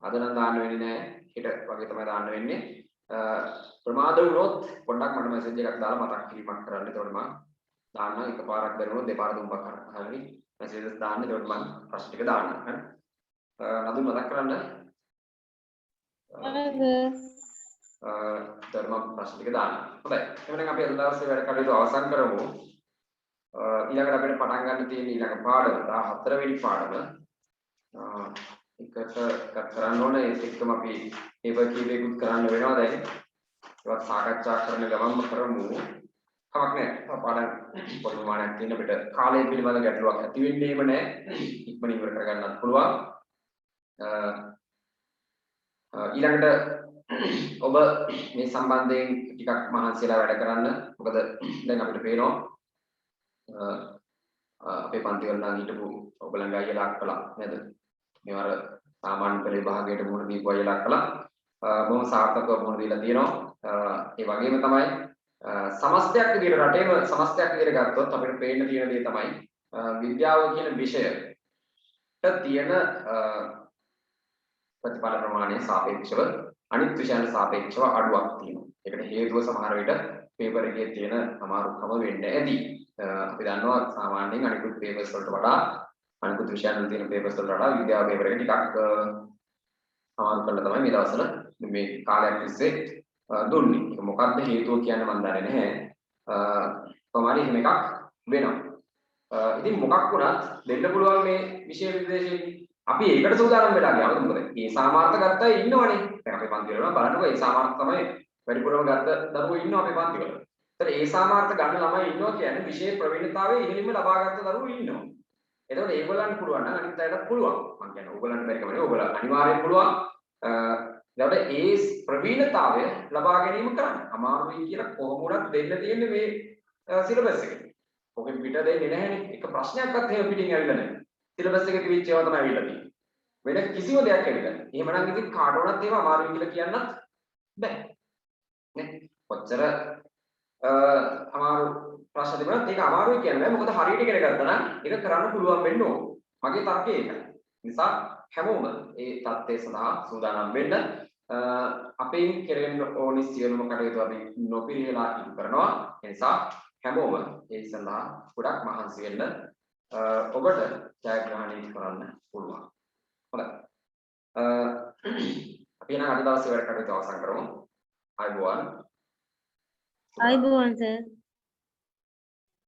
අද නම් දාන්න වෙන්නේ නැහැ. හෙට වගේ තමයි දාන්න වෙන්නේ. ප්‍රමාද වුණොත් පොඩ්ඩක් මට මැසේජ් එකක් දාලා මතක් කිරීමක් කරන්න. ඒතකොට මම දාන්න එකපාරක් බැරිවුණොත් දෙපාර තුන් පාරක් හරි මැසේජස් දාන්න. ඒතකොට මම ප්‍රශ්න ටික දාන්න. හරි. නදුන් මතක් කරන්න. ධර්ම ප්‍රශ්න ටික දාන්න. හොඳයි. එහෙනම් අපි අද දවසේ වැඩ කටයුතු අවසන් කරමු. ඊළඟට අපිට පටන් ගන්න තියෙන ඊළඟ පාඩම 14 වෙනි පාඩම. එකට කරන්න ඕනේ ඒත් එක්කම අපි ඒව කීපයකුත් කරන්න වෙනවා දැන්. ඒවත් සාකච්ඡා කරන ගමන්ම කරමු. කමක් නැහැ. පාඩම් පොඩි ප්‍රමාණයක් තියෙන අපිට කාලය පිළිබඳ ගැටලුවක් ඇති වෙන්නේම නැහැ. ඉක්මනින් ඉවර කරගන්නත් පුළුවන්. ඊළඟට ඔබ මේ සම්බන්ධයෙන් ටිකක් මහන්සියලා වැඩ කරන්න. මොකද දැන් අපිට පේනවා අපේ පන්ති වල නම් හිටපු ඔයගලන් අයියලා අක්කලා නේද? මේවර සාමාන්‍ය පෙළ විභාගයට මුහුණ දීපු අයියලා අක්කලා බොහොම සාර්ථකව මුහුණ දීලා තියෙනවා. ඒ වගේම තමයි සමස්තයක් විදිහට රටේම සමස්තයක් විදිහට ගත්තොත් අපිට පේන්න තියෙන දේ තමයි විද්‍යාව කියන විෂයට තියෙන ප්‍රතිඵල ප්‍රමාණය සාපේක්ෂව අනිත් විෂයන්ට සාපේක්ෂව අඩුවක් තියෙනවා. ඒකට හේතුව සමහර විට පේපර් එකේ තියෙන අමාරුකම වෙන්න ඇති. අපි දන්නවා සාමාන්‍යයෙන් අනිකුත් පේපර්ස් වලට වඩා අනිකුත් විෂයන් වල තියෙන පේපර්ස් වලට වඩා විද්‍යාව පේපර් එක ටිකක් අමාරු කරලා තමයි මේ දවස්වල මේ කාලයක් තිස්සේ දුන්නේ. ඒක මොකක්ද හේතුව කියන්න මම දන්නේ නැහැ. කොහොමද එහෙම එකක් වෙනවා. ඉතින් මොකක් වුණත් දෙන්න පුළුවන් මේ විෂය විද්‍යාවේදී අපි ඒකට සූදානම් වෙලා ගියා. මොකද මේ සාමාර්ථ ගත්තා ඉන්නවනේ. දැන් අපේ පන්ති වල බලන්නකෝ ඒ සාමාර්ථ තමයි වැඩිපුරම ගත්ත දරුවෝ ඉන්නවා අපේ පන්ති වල. ඒතර ඒ සාමාර්ථ ගන්න ළමයි ඉන්නවා කියන්නේ විෂය ප්‍රවීණතාවයේ ඉහළින්ම ලබාගත් දරුවෝ ඉන්නවා. එතකොට ඒගොල්ලන්ට පුළුවන් නම් අනිත් අයටත් පුළුවන්. මම කියන්නේ ඕගොල්ලන්ට බැරි කම නෙවෙයි. ඕගොල්ලෝ අනිවාර්යෙන් පුළුවන්. එතකොට ඒ ප්‍රවීණතාවය ලබා ගැනීම කරන්න. අමාරුයි කියලා කොහොම වුණත් දෙන්න තියෙන්නේ මේ සිලබස් එකේ. ඔකෙන් පිට දෙන්නේ නැහැනේ. එක ප්‍රශ්නයක්වත් එහෙම පිටින් ඇවිල්ලා නැහැ. සිලබස් එකේ තිබිච්ච ඒවා තමයි ඇවිල්ලා තියෙන්නේ. වෙන කිසිම දෙයක් ඇවිල්ලා නැහැ. එහෙමනම් ඉතින් කාට වුණත් ඒවා අමාරුයි කියලා කියන්නත් බෑ. නේ? කොච්චර අමාරු ප්‍රශ්න තිබුණත් ඒක අමාරුයි කියන්නේ මොකද හරියට ඉගෙන ගත්තා නම් ඒක කරන්න පුළුවන් වෙන්න ඕන. මගේ තර්කය ඒකයි. නිසා හැමෝම ඒ தත්ත්වය සඳහා සූදානම් වෙන්න අපෙන් කෙරෙන්න ඕනි සියලුම කටයුතු අපි නොපිරිහෙලා ඉටු කරනවා. ඒ නිසා හැමෝම ඒ සඳහා ගොඩක් මහන්සි වෙන්න ඔබට ජයග්‍රහණය කරන්න පුළුවන්. හොඳයි. අපි නම් අද දවසේ වැඩ කටයුතු අවසන් කරමු. ආයුබෝවන්. ආයුබෝවන් සර්.